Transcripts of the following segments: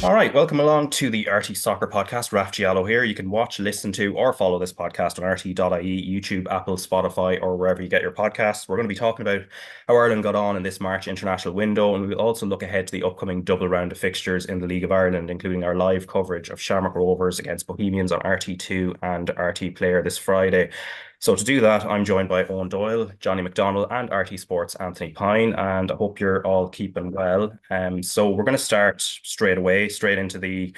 All right, welcome along to the RTÉ Soccer Podcast. Raf Diallo here. You can watch, listen to, or follow this podcast on RTÉ.ie, YouTube, Apple, Spotify, or wherever you get your podcasts. We're going to be talking about how Ireland got on in this March international window, and we'll also look ahead to the upcoming double round of fixtures in the League of Ireland, including our live coverage of Shamrock Rovers against Bohemians on RT2 and RT Player this Friday. So to do that, I'm joined by Eoin Doyle, Johnny McDonnell, and RT Sports' Anthony Pyne, and I hope you're all keeping well. So we're going to start straight away, straight into the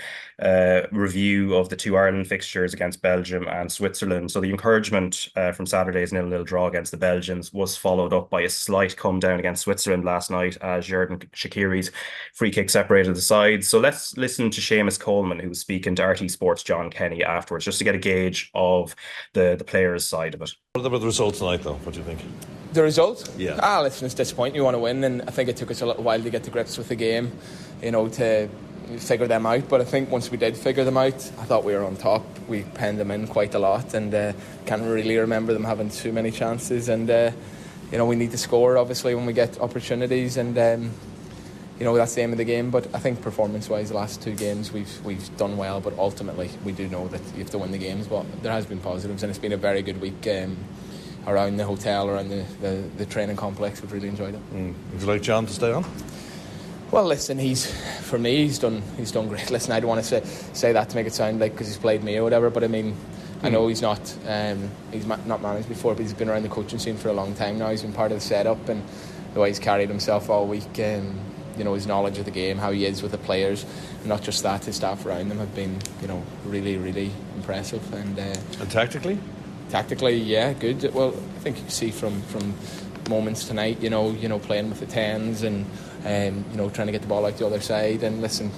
review of the two Ireland fixtures against Belgium and Switzerland. So the encouragement from Saturday's 0-0 draw against the Belgians was followed up by a slight come down against Switzerland last night as Xherdan Shaqiri's free kick separated the sides. So let's listen to Seamus Coleman, who was speaking to RT Sports' John Kenny afterwards, just to get a gauge of the players' side of it. What about the result tonight, though? What do you think? The result? Yeah. Listen, it's disappointing. You want to win, and I think it took us a little while to get to grips with the game, to figure them out. But I think once we did figure them out, I thought we were on top. We penned them in quite a lot, and can't really remember them having too many chances. And we need to score, obviously, when we get opportunities, and that's the aim of the game. But I think performance-wise, the last two games we've done well, but ultimately we do know that you have to win the games. But there has been positives, and it's been a very good week around the hotel, around the training complex. We've really enjoyed it. Would you like John to stay on? Well, listen, he's done great. Listen, I don't want to say that to make it sound like because he's played me or whatever, but I mean, I know he's not managed before, but he's been around the coaching scene for a long time now. He's been part of the setup, and the way he's carried himself all week, his knowledge of the game, how he is with the players, and not just that, his staff around him have been, really, really impressive. And tactically? Tactically, yeah, good. Well, I think you can see from moments tonight, playing with the tens and trying to get the ball out the other side. And listen,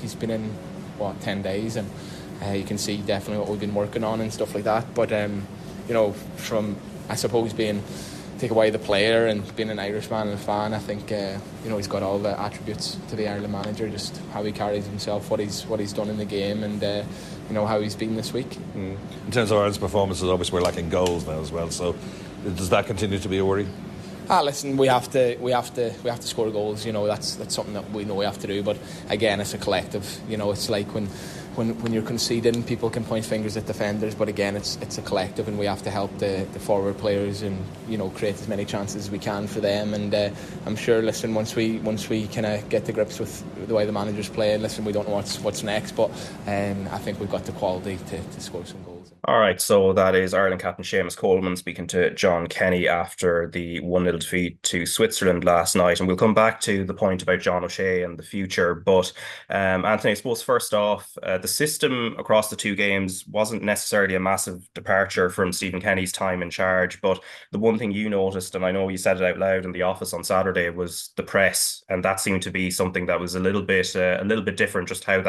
he's been in 10 days, and you can see definitely what we've been working on and stuff like that. But from, I suppose, take away the player and being an Irishman and a fan, I think he's got all the attributes to the Ireland manager, just how he carries himself, what he's done in the game, and how he's been this week. In terms of Ireland's performances, obviously we're lacking goals now as well, so does that continue to be a worry? Listen, we have to score goals. That's something that we know we have to do. But again, it's a collective. It's like when you're conceding, people can point fingers at defenders, but again, it's a collective, and we have to help the forward players and create as many chances as we can for them. And I'm sure, listen, once we kind of get to grips with the way the manager's playing, listen, we don't know what's next, but I think we've got the quality to score some goals. All right, so that is Ireland captain Seamus Coleman speaking to John Kenny after the 1-0 defeat to Switzerland last night. And we'll come back to the point about John O'Shea and the future. But Anthony, I suppose first off, the system across the two games wasn't necessarily a massive departure from Stephen Kenny's time in charge. But the one thing you noticed, and I know you said it out loud in the office on Saturday, was the press. And that seemed to be something that was a little bit different, just how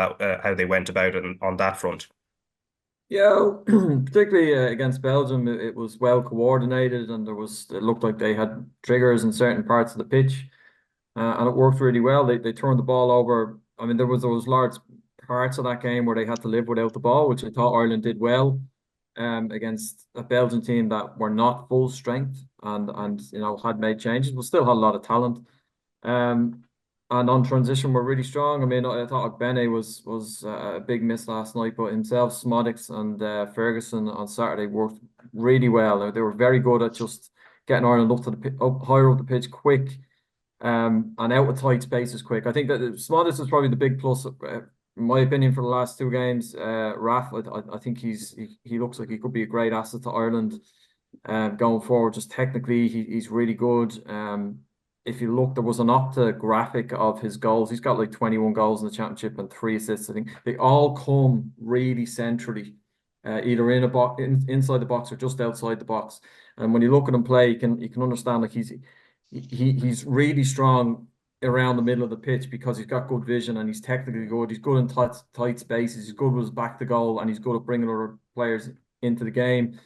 they went about it on that front. Yeah, particularly against Belgium, it was well coordinated, and it looked like they had triggers in certain parts of the pitch, and it worked really well. They turned the ball over. I mean, there was those large parts of that game where they had to live without the ball, which I thought Ireland did well against a Belgian team that were not full strength and had made changes, but still had a lot of talent. And on transition, we're really strong. I mean, I thought Bene was a big miss last night, but himself, Smodics and Ferguson on Saturday worked really well. They were very good at just getting Ireland up higher up the pitch quick, and out of tight spaces quick. I think that Smodics was probably the big plus, in my opinion, for the last two games. Raf, I think he looks like he could be a great asset to Ireland going forward. Just technically, he's really good. If you look, there was an Opta graphic of his goals. He's got like 21 goals in the championship and 3 assists. I think they all come really centrally, either in a box, inside the box, or just outside the box. And when you look at him play, you can understand like he's really strong around the middle of the pitch because he's got good vision and he's technically good. He's good in tight spaces. He's good with his back to goal, and he's good at bringing other players into the game.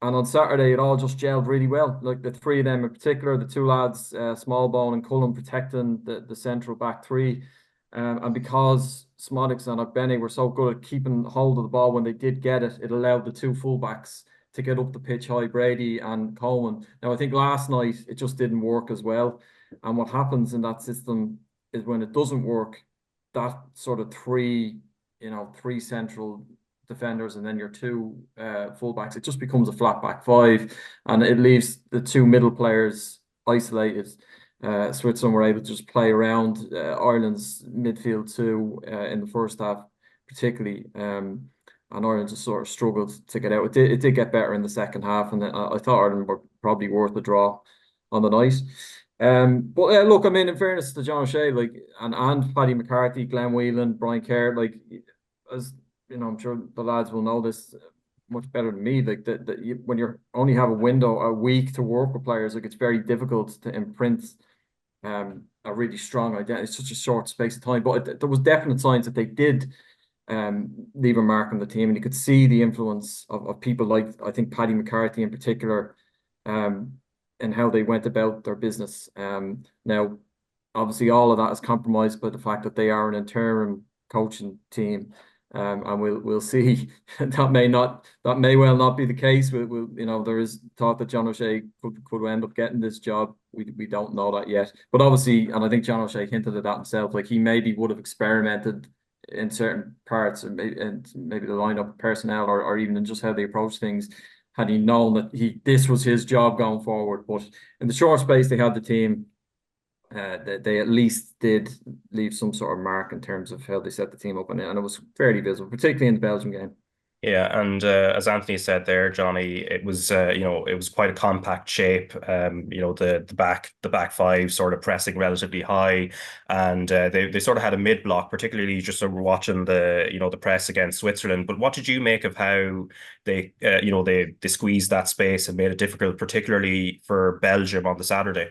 And on Saturday, it all just gelled really well. Like the three of them in particular, the two lads, Smallbone and Cullen, protecting the central back three. And because Smodics and Ogbene were so good at keeping hold of the ball when they did get it, it allowed the two fullbacks to get up the pitch high, Brady and Coleman. Now, I think last night it just didn't work as well. And what happens in that system is when it doesn't work, that sort of three central defenders and then your two fullbacks, it just becomes a flat back five, and it leaves the two middle players isolated. Switzerland were able to just play around Ireland's midfield too in the first half, particularly. And Ireland just sort of struggled to get out. It did get better in the second half, and I thought Ireland were probably worth a draw on the night. But look, I mean, in fairness to John O'Shea, like and Paddy McCarthy, Glenn Whelan, Brian Kerr, like, as you know, I'm sure the lads will know this much better than me. Like when you only have a week to work with players, like it's very difficult to imprint a really strong identity. It's such a short space of time. But there was definite signs that they did leave a mark on the team, and you could see the influence of people like, I think, Paddy McCarthy in particular, and how they went about their business. Now, obviously, all of that is compromised by the fact that they are an interim coaching team, and we'll see. That may well not be the case. We'll there is thought that John O'Shea could end up getting this job. We don't know that yet, but obviously, and I think John O'Shea hinted at that himself. Like, he maybe would have experimented in certain parts, and maybe the lineup personnel, or even in just how they approach things, had he known that this was his job going forward. But in the short space they had the team, they at least did leave some sort of mark in terms of how they set the team up, and it was fairly visible, particularly in the Belgium game. Yeah, and as Anthony said there, Johnny, it was it was quite a compact shape. The back five sort of pressing relatively high, and they sort of had a mid block, particularly just sort of watching the press against Switzerland. But what did you make of how they they squeezed that space and made it difficult, particularly for Belgium on the Saturday?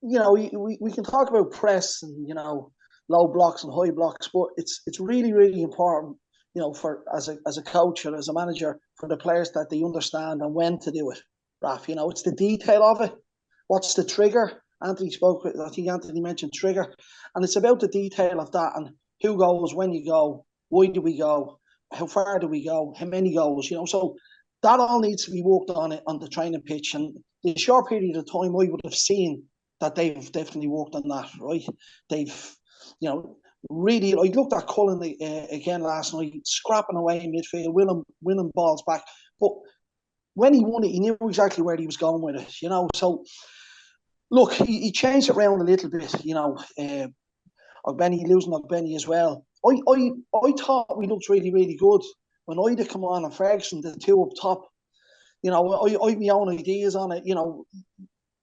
We can talk about press and low blocks and high blocks, but it's really, really important, for as a coach or as a manager, for the players, that they understand and when to do it. Raf, it's the detail of it. What's the trigger? I think Anthony mentioned trigger, and it's about the detail of that, and who goes, when you go, why do we go, how far do we go, how many goals, so that all needs to be worked on it on the training pitch. And in a short period of time, I would have seen that they've definitely worked on that, right? They've, really, I looked at Cullen again last night, scrapping away in midfield, winning balls back. But when he won it, he knew exactly where he was going with it, So, look, he changed it around a little bit, Ogbeni, losing Ogbeni as well. I thought we looked really, really good when Ida come on and Ferguson, the two up top. I have my own ideas on it,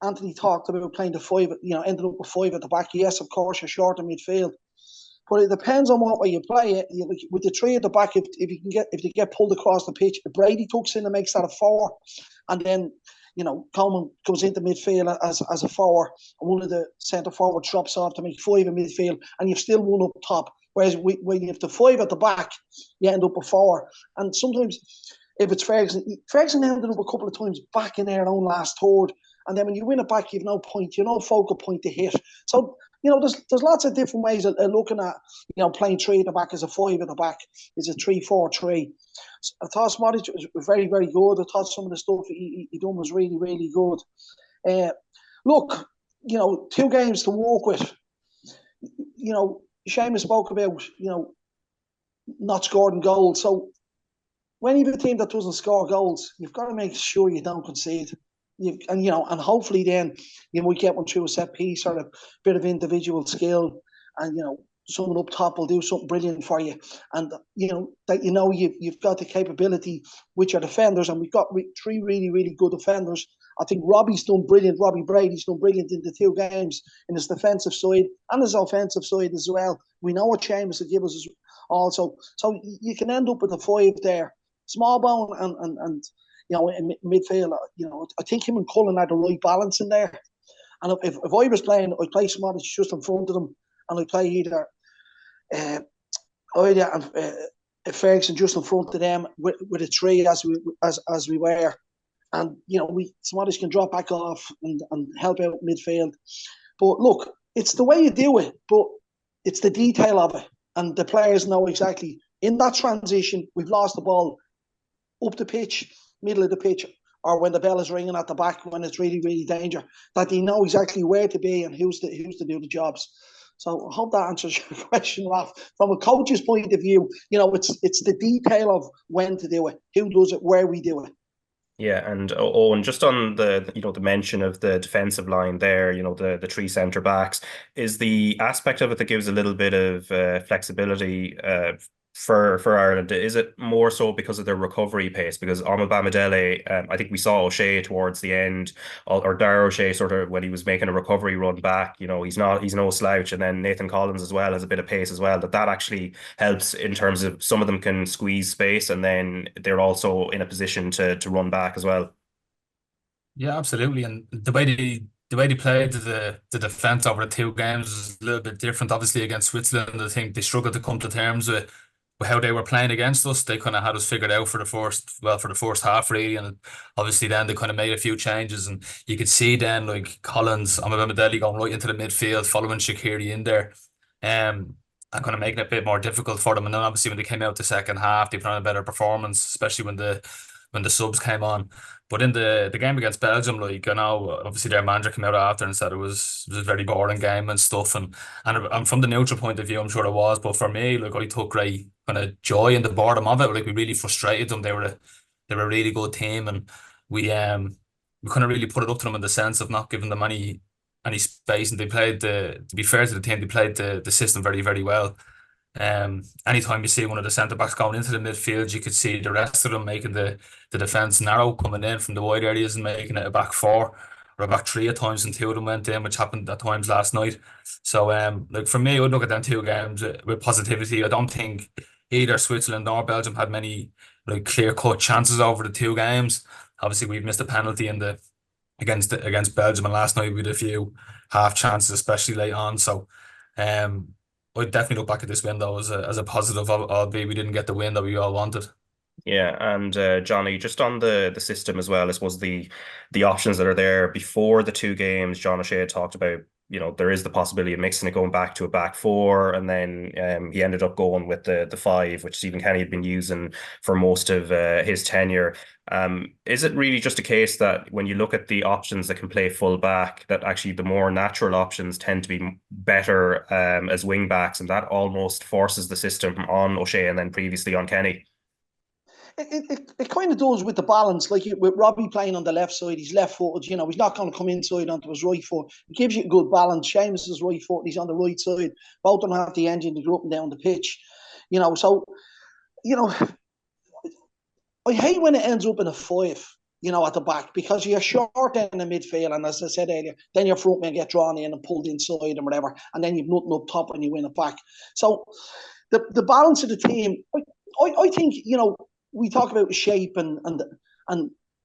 Anthony talked about playing the five, ended up with five at the back. Yes, of course, you're short in midfield, but it depends on what way you play it. With the three at the back, if they get pulled across the pitch, if Brady tucks in and makes that a four, and then Coleman comes into midfield as a four, and one of the centre forward drops off to make five in midfield, and you've still one up top. Whereas when you have the five at the back, you end up with four. And sometimes, if it's Ferguson ended up a couple of times back in their own last third. And then when you win it back, you've no point, no focal point to hit. So, there's lots of different ways of looking at, playing three at the back as a five at the back, is a 3-4-3. So I thought Smotrich was very, very good. I thought some of the stuff he done was really, really good. Look, 2 games to work with. Seamus spoke about, not scoring goals. So when you have a team that doesn't score goals, you've got to make sure you don't concede. And hopefully then you might get one through a set piece or a bit of individual skill, and someone up top will do something brilliant for you, and that you've got the capability with your defenders, and we've got 3 really, really good defenders. I think Robbie's done brilliant. Robbie Brady's done brilliant in the 2 games in his defensive side and his offensive side as well. We know what Seamus will give us also, so you can end up with a 5 there, small bone and. In midfield, I think him and Cullen had the right balance in there. And if I was playing, I'd play Smotrich just in front of them, and I'd play either Ferguson just in front of them with a 3 as we were. And, Smotrich can drop back off and help out midfield. But look, it's the way you do it, but it's the detail of it. And the players know exactly, in that transition, we've lost the ball up the pitch, middle of the pitch, or when the bell is ringing at the back, when it's really, really danger, that they know exactly where to be and who's to do the jobs. So I hope that answers your question, Raf. From a coach's point of view, it's the detail of when to do it, who does it, where we do it. Yeah, and Owen, just on the mention of the defensive line there, the three centre backs, is the aspect of it that gives a little bit of flexibility for Ireland. Is it more so because of their recovery pace? Because Bamidele, I think we saw O'Shea towards the end, or Dara O'Shea sort of when he was making a recovery run back. He's no slouch, and then Nathan Collins as well has a bit of pace as well. That actually helps in terms of some of them can squeeze space, and then they're also in a position to run back as well. Yeah, absolutely. And the way they played the defence over the two games is a little bit different. Obviously, against Switzerland, I think they struggled to come to terms with how they were playing against us. They kind of had us figured out for the first half really, and obviously then they kind of made a few changes, and you could see then like Collins, Amabamidele going right into the midfield, following Shaqiri in there, and kind of making it a bit more difficult for them. And then obviously when they came out the second half, they put on a better performance, especially when the subs came on. But in the game against Belgium, like I know, obviously their manager came out after and said it was a very boring game and stuff. And from the neutral point of view, I'm sure it was. But for me, like I took great kind of joy in the boredom of it. Like we really frustrated them. They were a really good team, and we kind of really put it up to them in the sense of not giving them any space. And they played to be fair to the team, they played the system very, very well. Anytime you see one of the centre backs going into the midfield, you could see the rest of them making the defence narrow, coming in from the wide areas and making it a back four or a back three at times, and two of them went in, which happened at times last night. So like for me, I would look at them two games with positivity. I don't think either Switzerland or Belgium had many like clear cut chances over the two games. Obviously, we've missed a penalty against Belgium, and last night we had a few half chances, especially late on. So I'd definitely look back at this win though as a positive, albeit we didn't get the win that we all wanted. Yeah, and Johnny, just on the system as well, I suppose the options that are there before the two games, John O'Shea talked about, there is the possibility of mixing it, going back to a back four, and then he ended up going with the five, which Stephen Kenny had been using for most of his tenure. Is it really just a case that when you look at the options that can play full back, that actually the more natural options tend to be better as wing backs, and that almost forces the system on O'Shea and then previously on Kenny? It kind of does with the balance, like with Robbie playing on the left side, he's left footed, he's not going to come inside onto his right foot. It gives you a good balance. Seamus is right foot, he's on the right side. Both don't have the engine to go up and down the pitch, so, I hate when it ends up in a five, at the back, because you're short in the midfield, and as I said earlier, then your front men get drawn in and pulled inside and whatever, and then you've nothing up top and you win it back. So the balance of the team, I think, we talk about shape and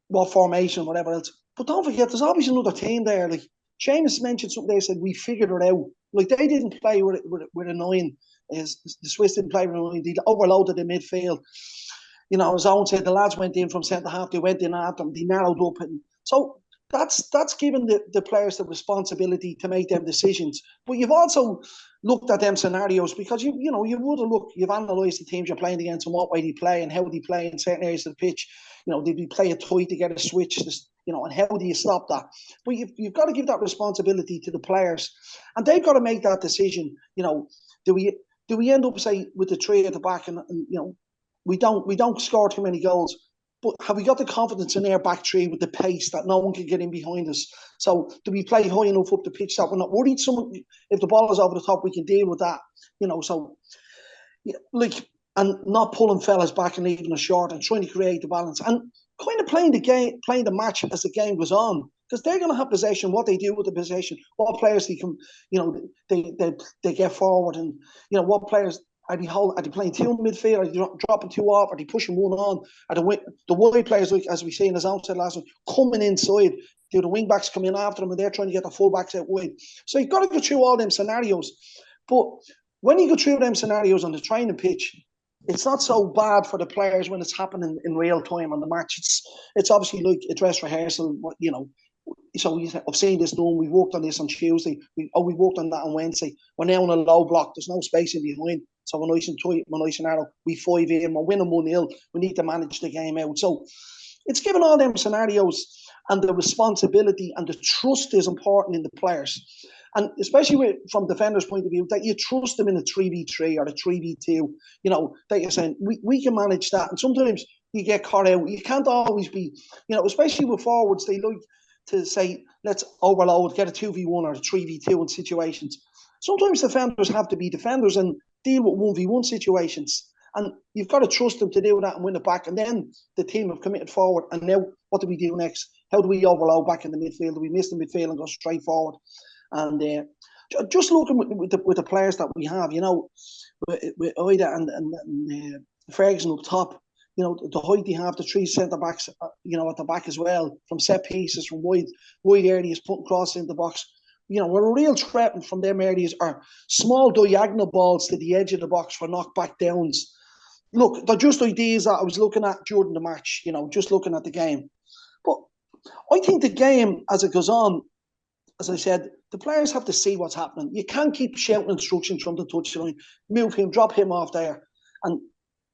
what formation, whatever else. But don't forget, there's always another team there. Like Seamus mentioned something, they said we figured it out. Like they didn't play with a nine. The Swiss didn't play with a nine. They overloaded the midfield. As Owen said, the lads went in from centre half. They went in at them. They narrowed up, and so that's given the players the responsibility to make them decisions. But you've also looked at them scenarios, because you would have looked, you've analysed the teams you're playing against and what way they play and how they play in certain areas of the pitch. Did they play it tight to get a switch? And how do you stop that? But you've got to give that responsibility to the players, and they've got to make that decision. Do we end up, say, with the three at the back, and we don't score too many goals? But have we got the confidence in their back three with the pace that no one can get in behind us? So do we play high enough up the pitch that we're not worried? If the ball is over the top, we can deal with that. So and not pulling fellas back and leaving us short, and trying to create the balance and kind of playing the match as the game goes on, because they're going to have possession. What they do with the possession, what players they can, they get forward, and what players. Are they playing two in midfield? Are they dropping two off? Are they pushing one on? Are the wide players, like as we see in his outside last one, coming inside? Do the wing backs come in after them, and they're trying to get the full backs out wide? So you've got to go through all them scenarios. But when you go through them scenarios on the training pitch, it's not so bad for the players when it's happening in real time on the match. It's obviously like a dress rehearsal, So I've seen this done. We worked on this on Tuesday. We worked on that on Wednesday. We're now on a low block. There's no space in behind. So we're nice and tight, we're nice and narrow. We 5 in, we're winning 1-0. We need to manage the game out. So it's given all them scenarios, and the responsibility and the trust is important in the players. And especially from defenders' point of view, that you trust them in a 3v3 or a 3v2, that you're saying, we can manage that. And sometimes you get caught out. You can't always be, especially with forwards, they like to say, let's overload, get a 2v1 or a 3v2 in situations. Sometimes defenders have to be defenders and deal with 1v1 situations. And you've got to trust them to do that and win it back. And then the team have committed forward. And now what do we do next? How do we overload back in the midfield? Do we miss the midfield and go straight forward? And just looking with the players that we have, with Ida and Ferguson up top, the height they have, the three centre-backs, at the back as well, from set pieces, from wide areas, putting crosses in the box. We're a real threat from them areas are small diagonal balls to the edge of the box for knockback downs. Look, they're just ideas that I was looking at during the match, just looking at the game. But I think the game, as it goes on, as I said, the players have to see what's happening. You can't keep shouting instructions from the touchline. Move him, drop him off there. And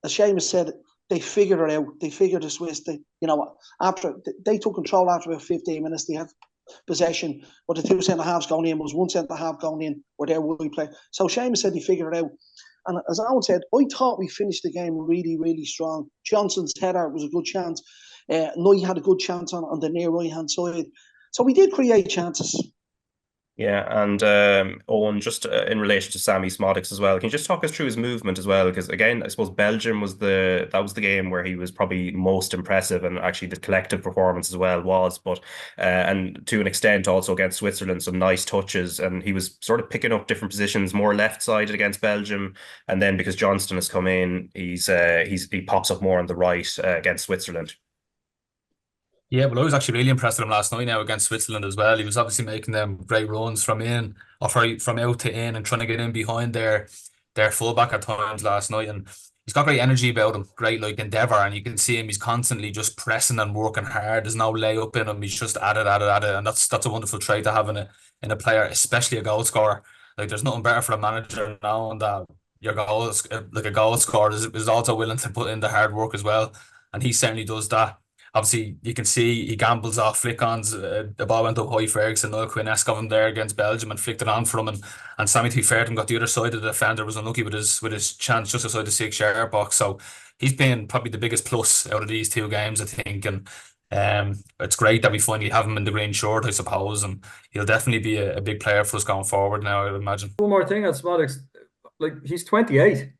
as Seamus said, they figured it out. They figured the Swiss. After they took control after about 15 minutes, they had possession. But the two centre halves going in was one centre half going in where they would play. So Seamus said he figured it out. And as Alan said, I thought we finished the game really, really strong. Johnson's header was a good chance. Noy had a good chance on the near right-hand side. So we did create chances. Yeah, and Eoin, just in relation to Sammy Smodics as well, can you just talk us through his movement as well? Because again, I suppose Belgium was the game where he was probably most impressive, and actually the collective performance as well was. But and to an extent also against Switzerland, some nice touches, and he was sort of picking up different positions, more left-sided against Belgium, and then because Johnston has come in, he pops up more on the right against Switzerland. Yeah, well, I was actually really impressed with him last night now against Switzerland as well. He was obviously making them great runs from out to in and trying to get in behind their fullback at times last night. And he's got great energy about him, great endeavour, and you can see him. He's constantly just pressing and working hard. There's no layup in him. He's just at it, and that's a wonderful trait to have in a player, especially a goal scorer. There's nothing better for a manager now, and that your goals, a goal scorer, is also willing to put in the hard work as well, and he certainly does that. Obviously, you can see he gambles off flick-ons. The ball went up high. Ferguson, Noel Quinn-esque of him there against Belgium and flicked it on for him. And Sammy, to be fair to him, got the other side of the defender, was unlucky with his chance just outside the 6-yard box. So he's been probably the biggest plus out of these two games, I think. And it's great that we finally have him in the green shirt, I suppose. And he'll definitely be a big player for us going forward now, I would imagine. One more thing on Smodics. He's 28.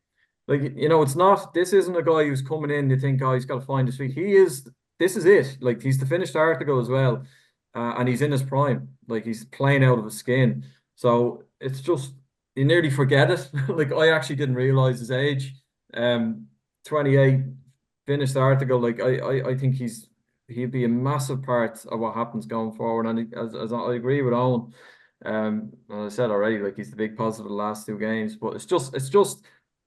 It's not, this isn't a guy who's coming in, you think, oh, he's got to find his feet. This is it. He's the finished article as well. And he's in his prime. He's playing out of his skin. So it's just, you nearly forget it. I actually didn't realise his age. 28, finished article. I think he'll be a massive part of what happens going forward. And as I agree with Owen, as I said already, he's the big positive of the last two games. But it's just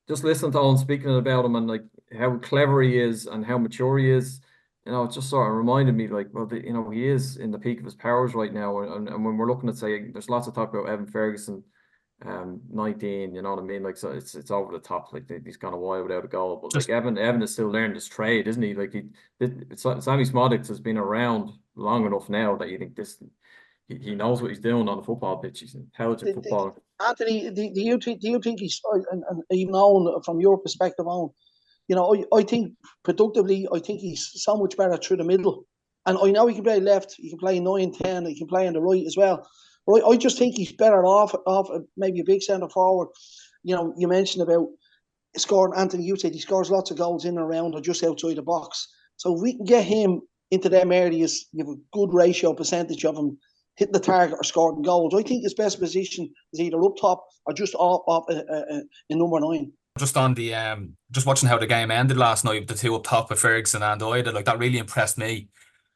listening to Owen speaking about him and how clever he is and how mature he is. It just sort of reminded me, he is in the peak of his powers right now. And when we're looking at, say, there's lots of talk about Evan Ferguson, 19, you know what I mean? So it's over the top. He's gone a while without a goal. But Evan is still learning his trade, isn't he? Sammy Smodics has been around long enough now that you think he knows what he's doing on the football pitch. He's an intelligent footballer. Anthony, do you think he's, and even Owen, from your perspective, Owen, I think productively, I think he's so much better through the middle. And I know he can play left, he can play 9, 10, he can play on the right as well. But I just think he's better off maybe a big centre forward. You mentioned about scoring. Anthony, you said he scores lots of goals in and around or just outside the box. So if we can get him into them areas, you have a good ratio percentage of him hitting the target or scoring goals. I think his best position is either up top or just off in number 9. Just on the just watching how the game ended last night with the two up top with Ferguson and Ida, that really impressed me.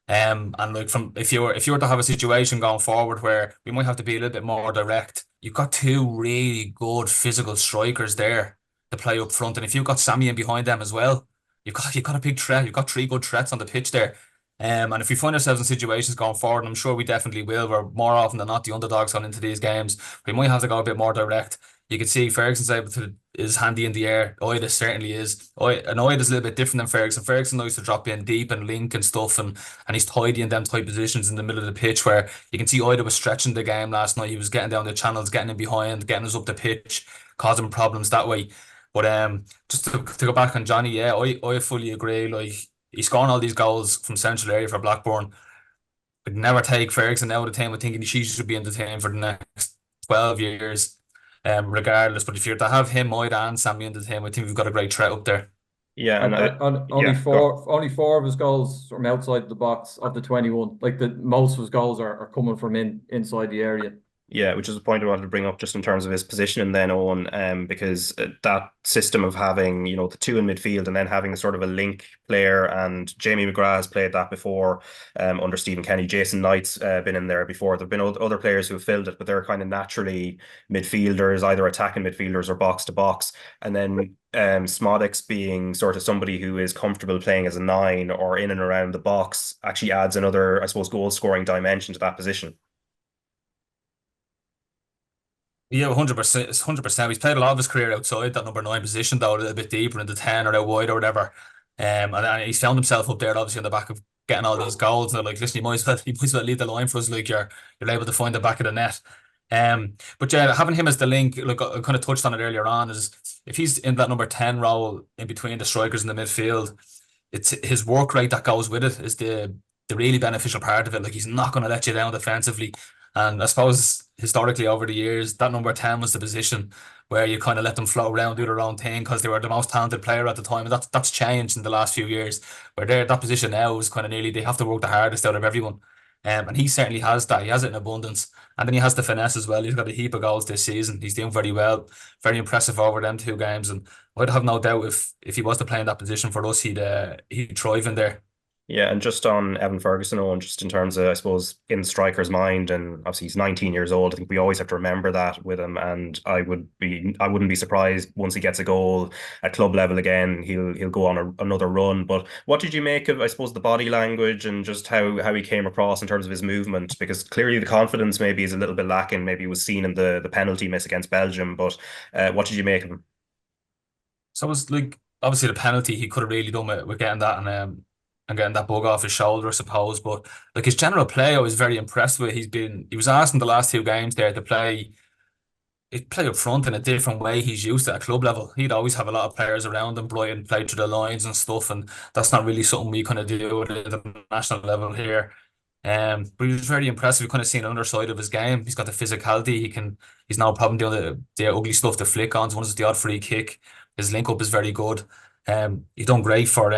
And from if you were to have a situation going forward where we might have to be a little bit more direct, you've got two really good physical strikers there to play up front, and if you've got Sammy in behind them as well, you've got a big threat. You've got 3 good threats on the pitch there. And if we find ourselves in situations going forward, and I'm sure we definitely will, where more often than not the underdogs going into these games, we might have to go a bit more direct. You can see Ferguson's able to is handy in the air. Oida certainly is. And Oida's a little bit different than Ferguson. Ferguson likes to drop in deep and link and stuff, and he's tidy in them tight positions in the middle of the pitch where you can see Oida was stretching the game last night. He was getting down the channels, getting in behind, getting us up the pitch, causing problems that way. But just to go back on Johnny, yeah, I fully agree. Like, he's scoring all these goals from central area for Blackburn. I'd never take Ferguson out of the team. I think she should be in the team for the next 12 years, regardless. But if you're to have him, Moyda and Sammy in the team, I think we've got a great threat up there. Yeah, and only four of his goals from outside the box of the 21. Like, the most of his goals are coming from inside the area. Yeah, which is a point I wanted to bring up just in terms of his position then, Owen, because that system of having, the two in midfield and then having a sort of a link player, and Jamie McGrath has played that before under Stephen Kenny. Jason Knight's been in there before. There have been other players who have filled it, but they're kind of naturally midfielders, either attacking midfielders or box to box. And then Smodix being sort of somebody who is comfortable playing as a 9 or in and around the box actually adds another, I suppose, goal scoring dimension to that position. Yeah, 100%. 100%. He's played a lot of his career outside that number 9 position, though, a little bit deeper in the 10 or out wide or whatever. And he's found himself up there, obviously, on the back of getting all these goals. And they're like, listen, you might as well lead the line for us. Like, you're able to find the back of the net. But yeah, having him as the link, like I kind of touched on it earlier on, is if he's in that number 10 role in between the strikers in the midfield, it's his work rate that goes with it is the really beneficial part of it. Like, he's not going to let you down defensively. And I suppose historically over the years, that number 10 was the position where you kind of let them float around, do their own thing because they were the most talented player at the time. And that's changed in the last few years, where that position now is kind of nearly, they have to work the hardest out of everyone. And he certainly has that. He has it in abundance. And then he has the finesse as well. He's got a heap of goals this season. He's doing very well, very impressive over them 2 games. And I'd have no doubt if he was to play in that position for us, he'd thrive in there. Yeah, and just on Evan Ferguson, and just in terms of, I suppose, in the striker's mind, and obviously he's 19 years old. I think we always have to remember that with him. And I wouldn't be surprised once he gets a goal at club level again, he'll go on another run. But what did you make of, I suppose, the body language and just how he came across in terms of his movement? Because clearly the confidence maybe is a little bit lacking. Maybe it was seen in the penalty miss against Belgium. But what did you make of him? So it was like, obviously the penalty he could have really done with getting that and getting that bug off his shoulder, I suppose. But like, his general play, I was very impressed with. He was asked in the last 2 games there to play up front in a different way he's used to at club level. He'd always have a lot of players around him. Brighton played through the lines and stuff, and that's not really something we kind of do at the national level here. But he was very impressive. We kind of seen another side of his game. He's got the physicality. He's no problem doing the ugly stuff, the flick-ons, once the odd free kick. His link-up is very good. He's done great for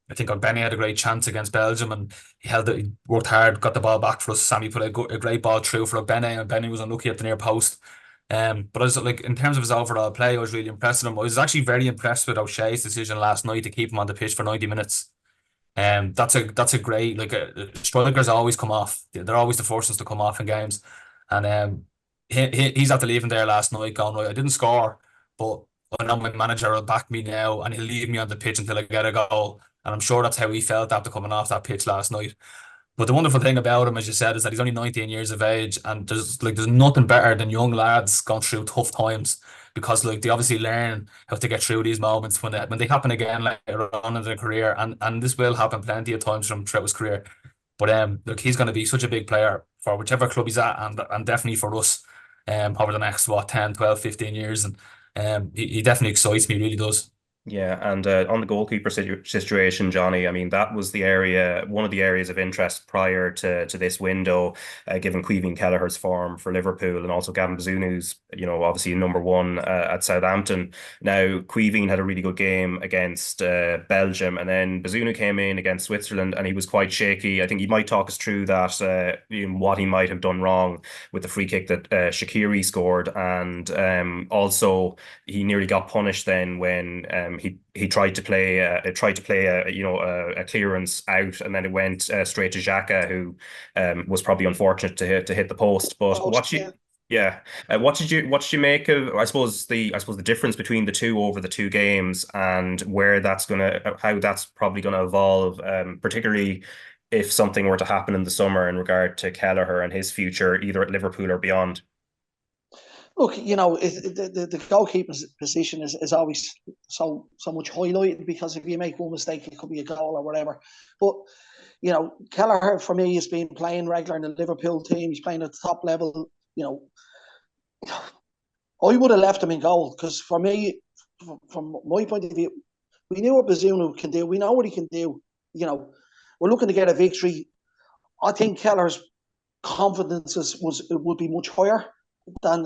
I think Benny had a great chance against Belgium, and he held it. He worked hard, got the ball back for us. Sammy put a great ball through for Benny, and Benny was unlucky at the near post. But I was like, in terms of his overall play, I was really impressed with him. I was actually very impressed with O'Shea's decision last night to keep him on the pitch for 90 minutes. That's a great, like, strikers always come off. They're always the first ones to come off in games, and he's after leaving there last night, going, right, I didn't score, but I know my manager will back me now, and he'll leave me on the pitch until I get a goal. And I'm sure that's how he felt after coming off that pitch last night. But the wonderful thing about him, as you said, is that he's only 19 years of age, and there's nothing better than young lads going through tough times, because like, they obviously learn how to get through these moments when they happen again later on in their career, and this will happen plenty of times from throughout his career. But look, he's going to be such a big player for whichever club he's at, and definitely for us over the next 10, 12, 15 years, and he definitely excites me, really does. Yeah, and on the goalkeeper situation, Johnny, I mean, that was one of the areas of interest prior to this window, given Caoimhín Kelleher's form for Liverpool, and also Gavin Bazzunu's, obviously number 1 at Southampton. Now, Caoimhín had a really good game against Belgium, and then Bazzunu came in against Switzerland, and he was quite shaky. I think he might talk us through that, what he might have done wrong with the free kick that Shaqiri scored, and also he nearly got punished then when he tried to play a clearance out, and then it went straight to Xhaka, who was probably unfortunate to hit the post. But what did you make of, I suppose the difference between the two over the 2 games, and how that's probably gonna evolve, particularly if something were to happen in the summer in regard to Kelleher and his future, either at Liverpool or beyond? Look, you know, the goalkeeper's position is always so much highlighted, because if you make one mistake, it could be a goal or whatever. But, you know, Kelleher, for me, has been playing regular in the Liverpool team. He's playing at the top level. You know, I would have left him in goal, because for me, from my point of view, we knew what Bazunu can do. We know what he can do. You know, we're looking to get a victory. I think Kelleher's confidence would be much higher than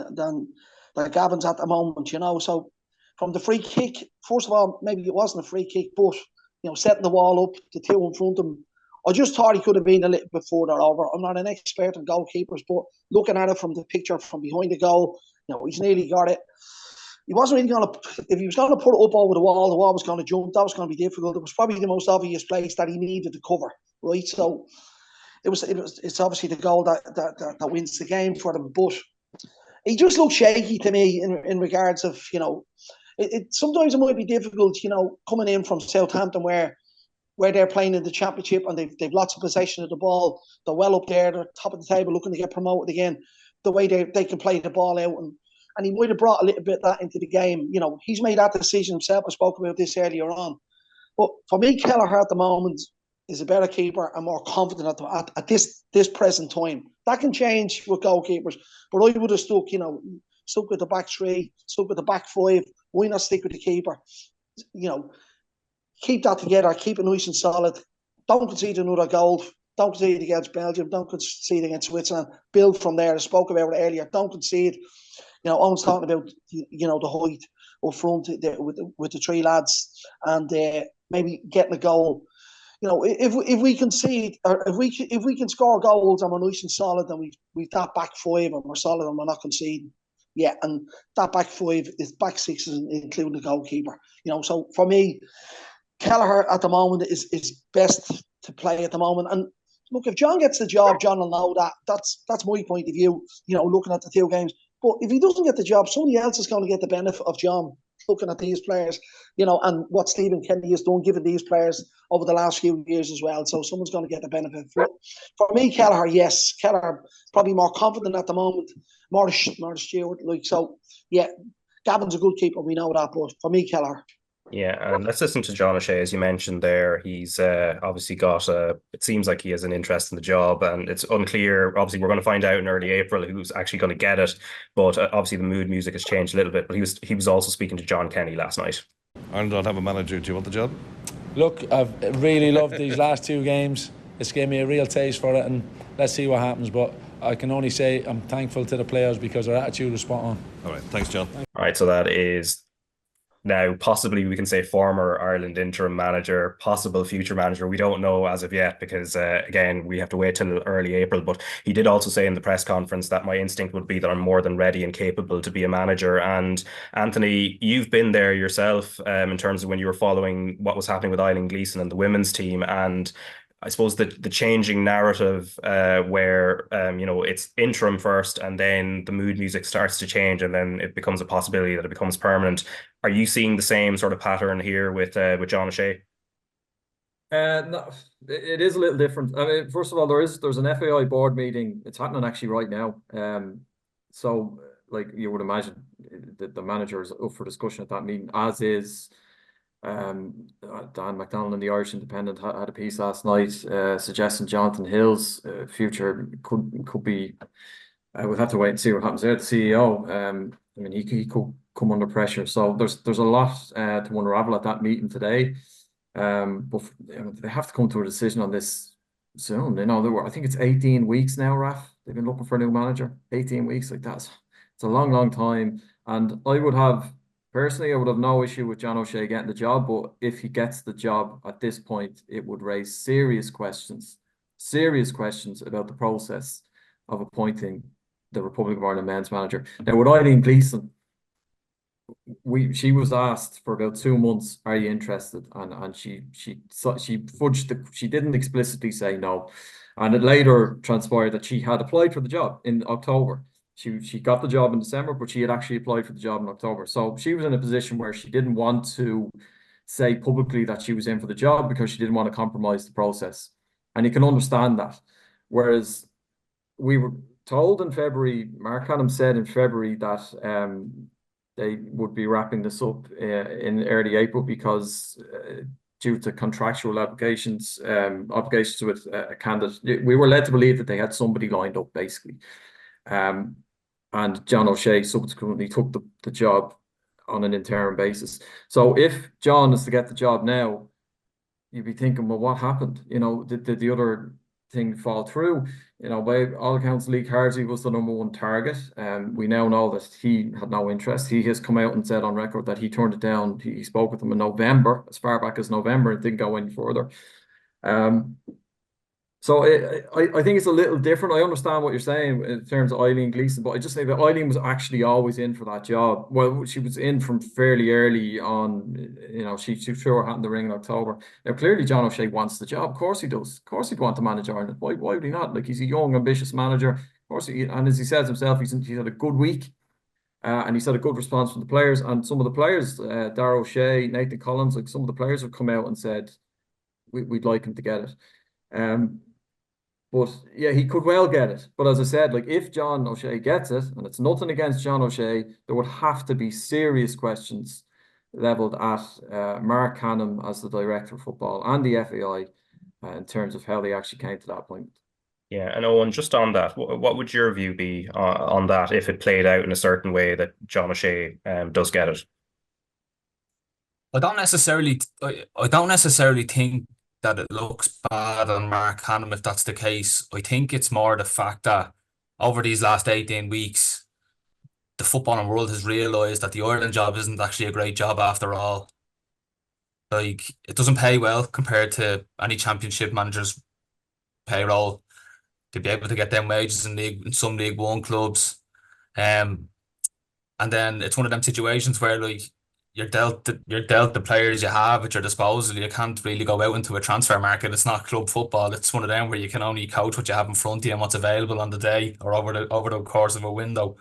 Gavin's at the moment, you know. So from the free kick, first of all, maybe it wasn't a free kick, but, you know, setting the wall up, the two in front of him, I just thought he could have been a little bit further over. I'm not an expert in goalkeepers, but looking at it from the picture from behind the goal, you know, he's nearly got it. He wasn't really going to, if he was going to put it up over the wall was going to jump. That was going to be difficult. It was probably the most obvious place that he needed to cover, right? So it's obviously the goal that wins the game for them. But he just looks shaky to me in regards of, you know, sometimes it might be difficult, you know, coming in from Southampton where they're playing in the Championship and they've lots of possession of the ball. They're well up there, they're top of the table, looking to get promoted again. The way they can play the ball out, and he might have brought a little bit of that into the game. You know, he's made that decision himself. I spoke about this earlier on. But for me, Kelleher at the moment is a better keeper and more confident at this present time. That can change with goalkeepers, but I would have stuck with the back three, stuck with the back five. Why not stick with the keeper? You know, keep that together, keep it nice and solid. Don't concede another goal. Don't concede against Belgium. Don't concede against Switzerland. Build from there. I spoke about it earlier. Don't concede. You know, I was talking about, you know, the height up front with the three lads, and maybe getting a goal. You know, if we concede, or if we can score goals and we're nice and solid, then we've that back five and we're solid and we're not conceding. Yeah, and that back five is back six, including the goalkeeper. You know, so for me, Kelleher at the moment is best to play at the moment. And look, if John gets the job, John will know that. That's my point of view. You know, looking at the two games. But if he doesn't get the job, somebody else is going to get the benefit of John looking at these players, you know, and what Stephen Kennedy has done, given these players over the last few years as well. So someone's going to get the benefit. For me, Kelleher, yes. Kelleher probably more confident at the moment, more the Stewart. Like, so, yeah, Gavin's a good keeper, we know that, but for me, Kelleher. Yeah, and let's listen to John O'Shea, as you mentioned there. He's obviously got it seems like he has an interest in the job, and it's unclear. Obviously, we're going to find out in early April who's actually going to get it, but obviously the mood music has changed a little bit. But he was also speaking to John Kenny last night. Ireland don't have a manager. Do you want the job? Look, I've really loved these last two games. It's gave me a real taste for it, and let's see what happens. But I can only say I'm thankful to the players because their attitude was spot on. All right, thanks, John. All right, so that is now possibly we can say former Ireland interim manager, possible future manager. We don't know as of yet because, again, we have to wait till early April. But he did also say in the press conference that my instinct would be that I'm more than ready and capable to be a manager. And Anthony, you've been there yourself in terms of when you were following what was happening with Eileen Gleeson and the women's team. And I suppose the changing narrative where, you know, it's interim first and then the mood music starts to change and then it becomes a possibility that it becomes permanent. Are you seeing the same sort of pattern here with John O'Shea? No, it is a little different. I mean, first of all, there's an FAI board meeting. It's happening actually right now. So like you would imagine, the manager is up for discussion at that meeting, as is Dan McDonnell in the Irish Independent had a piece last night suggesting Jonathan Hill's future could be. We'll have to wait and see what happens there. The CEO, I mean, he could come under pressure. So there's a lot to unravel at that meeting today. But they have to come to a decision on this soon. You know, I think it's 18 weeks now, Raf. They've been looking for a new manager. 18 weeks, like that's it's a long time. And personally, I would have no issue with John O'Shea getting the job, but if he gets the job at this point, it would raise serious questions about the process of appointing the Republic of Ireland men's manager. Now, with Eileen Gleeson, she was asked for about 2 months, are you interested? And she fudged she didn't explicitly say no. And it later transpired that she had applied for the job in October. She got the job in December, but she had actually applied for the job in October. So she was in a position where she didn't want to say publicly that she was in for the job because she didn't want to compromise the process. And you can understand that. Whereas told in February, Mark Canham said in February that they would be wrapping this up in early April because due to contractual obligations with a candidate, we were led to believe that they had somebody lined up basically. And John O'Shea subsequently took the job on an interim basis. So if John is to get the job now, you'd be thinking, well, what happened? You know, did the other thing fall through? You know, by all accounts, Lee Carsley was the #1 target. We now know that he had no interest. He has come out and said on record that he turned it down. He spoke with them in November, as far back as November, and didn't go any further. So I think it's a little different. I understand what you're saying in terms of Eileen Gleeson, but I just think that Eileen was actually always in for that job. Well, she was in from fairly early on. You know, she threw her hat in the ring in October. Now, clearly, John O'Shea wants the job. Of course he does. Of course he'd want to manage Ireland. Why would he not? Like, he's a young, ambitious manager. Of course, and as he says himself, he's had a good week. And he's had a good response from the players. And some of the players, Darragh O'Shea, Nathan Collins, like some of the players have come out and said, we'd like him to get it. But yeah, he could well get it. But as I said, like, if John O'Shea gets it, and it's nothing against John O'Shea, there would have to be serious questions levelled at Mark Canham as the director of football and the FAI in terms of how they actually came to that point. Yeah, and Owen, just on that, what would your view be on that if it played out in a certain way that John O'Shea does get it? I don't necessarily think that it looks bad on Mark Canham if that's the case. I think it's more the fact that over these last 18 weeks, the footballing world has realised that the Ireland job isn't actually a great job after all. Like, it doesn't pay well compared to any championship manager's payroll to be able to get them wages in some League One clubs. And then it's one of them situations where, like, you're dealt the players you have at your disposal. You can't really go out into a transfer market. It's not club football. It's one of them where you can only coach what you have in front of you and what's available on the day or over the course of a window.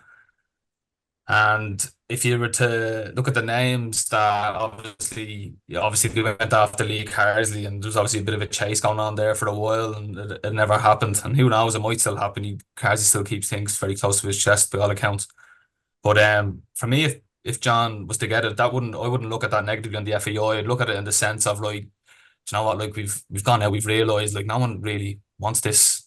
And if you were to look at the names that obviously we went after Lee Carsley, and there's obviously a bit of a chase going on there for a while, and it never happened. And who knows, it might still happen. Carsley still keeps things very close to his chest by all accounts. But for me, if John was to get it, I wouldn't look at that negatively on the FAI. I'd look at it in the sense of, like, you know what, like, we've gone out, we've realised, like, no one really wants this.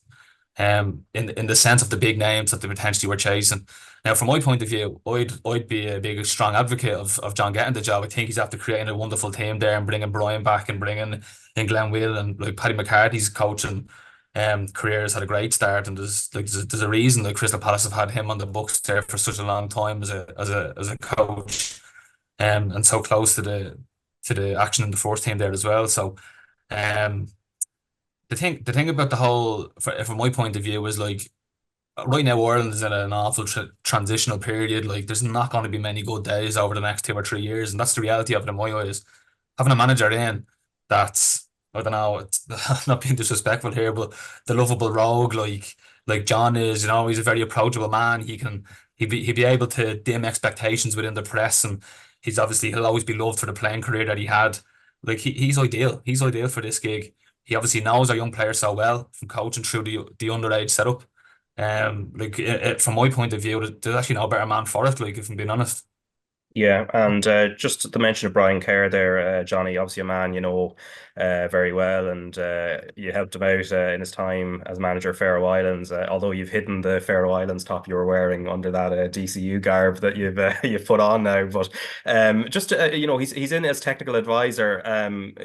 In the sense of the big names that they potentially were chasing. Now, from my point of view, I'd be a big, strong advocate of John getting the job. I think he's after creating a wonderful team there and bringing Brian back and bringing in Glenn Will, and like Paddy McCarthy's coaching career has had a great start, and there's a reason that Crystal Palace have had him on the books there for such a long time as a coach, and so close to the action in the first team there as well. So, the thing about the whole, from my point of view, is, like, right now Ireland is in an awful transitional period. Like, there's not going to be many good days over the next 2 or 3 years, and that's the reality of it in my eyes. Having a manager in that's, I don't know, it's not being disrespectful here, but the lovable rogue like John is, you know, he's a very approachable man. He'd be able to dim expectations within the press, and he'll always be loved for the playing career that he had. Like, he's ideal. He's ideal for this gig. He obviously knows our young players so well from coaching through the underage setup. From my point of view, there's actually no better man for it, like, if I'm being honest. Yeah, and just the mention of Brian Kerr there, Johnny, obviously a man you know very well, and you helped him out in his time as manager of Faroe Islands. Although you've hidden the Faroe Islands top you were wearing under that DCU garb that you've put on now, but you know, he's in as technical advisor.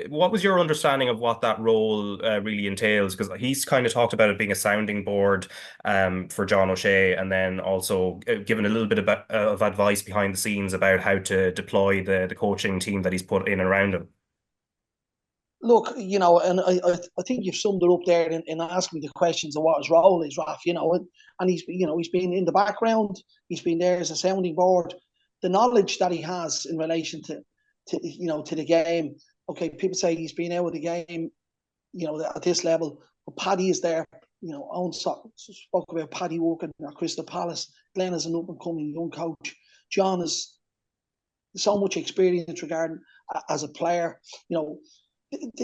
What was your understanding of what that role really entails? Because he's kind of talked about it being a sounding board for John O'Shea, and then also given a little bit of advice behind the scenes about how to deploy the coaching team that he's put in and around him. Look, you know, and I think you've summed it up there in asking the questions of what his role is, Raf, you know, and he's been in the background, he's been there as a sounding board. The knowledge that he has in relation to the game. Okay, people say he's been out of the game, you know, at this level, but Paddy is there. You know, Owen spoke about Paddy working at Crystal Palace. Glenn is an up-and-coming young coach. John has so much experience regarding as a player. You know,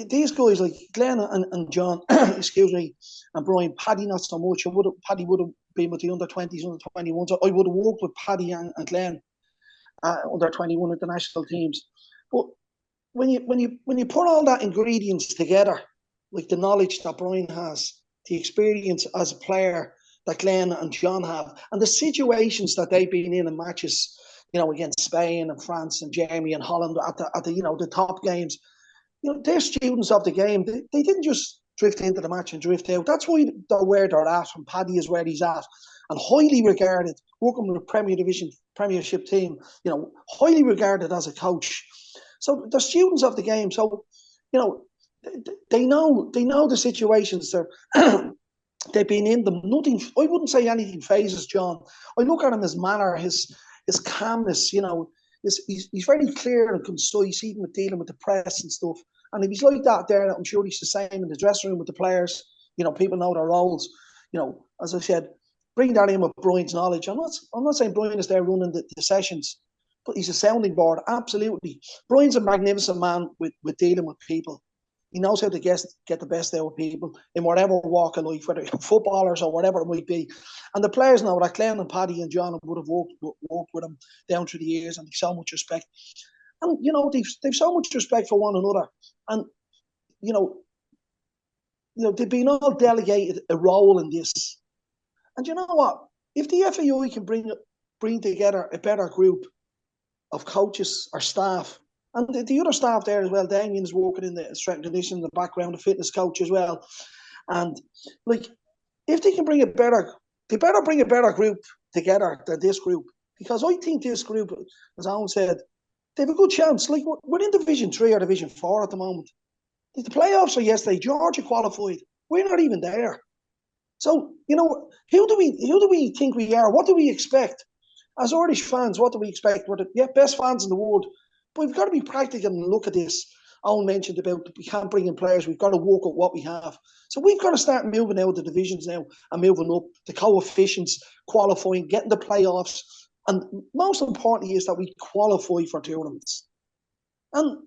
these guys like Glenn and John, excuse me, and Brian, Paddy not so much. Paddy would have been with the under-20s, under-21s. So I would have worked with Paddy and Glenn under-21 international teams. But when you put all that ingredients together, like the knowledge that Brian has, the experience as a player that Glenn and John have, and the situations that they've been in matches, against Spain and France and Germany and Holland at the top games, they're students of the game. They didn't just drift into the match and drift out. That's why they're where they're at, and Paddy is where he's at, and highly regarded, working with a Premiership team, highly regarded as a coach. So they're students of the game. So, they know the situations they've been in them. Nothing, I wouldn't say anything phases John. I look at him, his manner, his calmness, he's very clear and concise, even with dealing with the press and stuff. And if he's like that there, I'm sure he's the same in the dressing room with the players. People know their roles. As I said, bring that in with Brian's knowledge. I'm not saying Brian is there running the sessions, but he's a sounding board, absolutely. Brian's a magnificent man with dealing with people. He knows how to get the best out of people in whatever walk of life, whether footballers or whatever it might be. And the players know that Glenn and Paddy and John would have worked with him down through the years, and they've so much respect. And, they've so much respect for one another. And, they've been all delegated a role in this. And you know what? If the FAI can bring together a better group of coaches or staff, and the other staff there as well, Damien's working in the strength and conditioning, the background, the fitness coach as well. And if they can they better bring a better group together than this group. Because I think this group, as Eoin said, they have a good chance. We're in Division 3 or Division 4 at the moment. The playoffs are yesterday. Georgia qualified. We're not even there. So, who do we think we are? What do we expect? As Irish fans, what do we expect? We're the best fans in the world. But we've got to be practical and look at this. Owen mentioned about we can't bring in players. We've got to work at what we have. So we've got to start moving out the divisions now and moving up the coefficients, qualifying, getting the playoffs. And most importantly is that we qualify for tournaments. And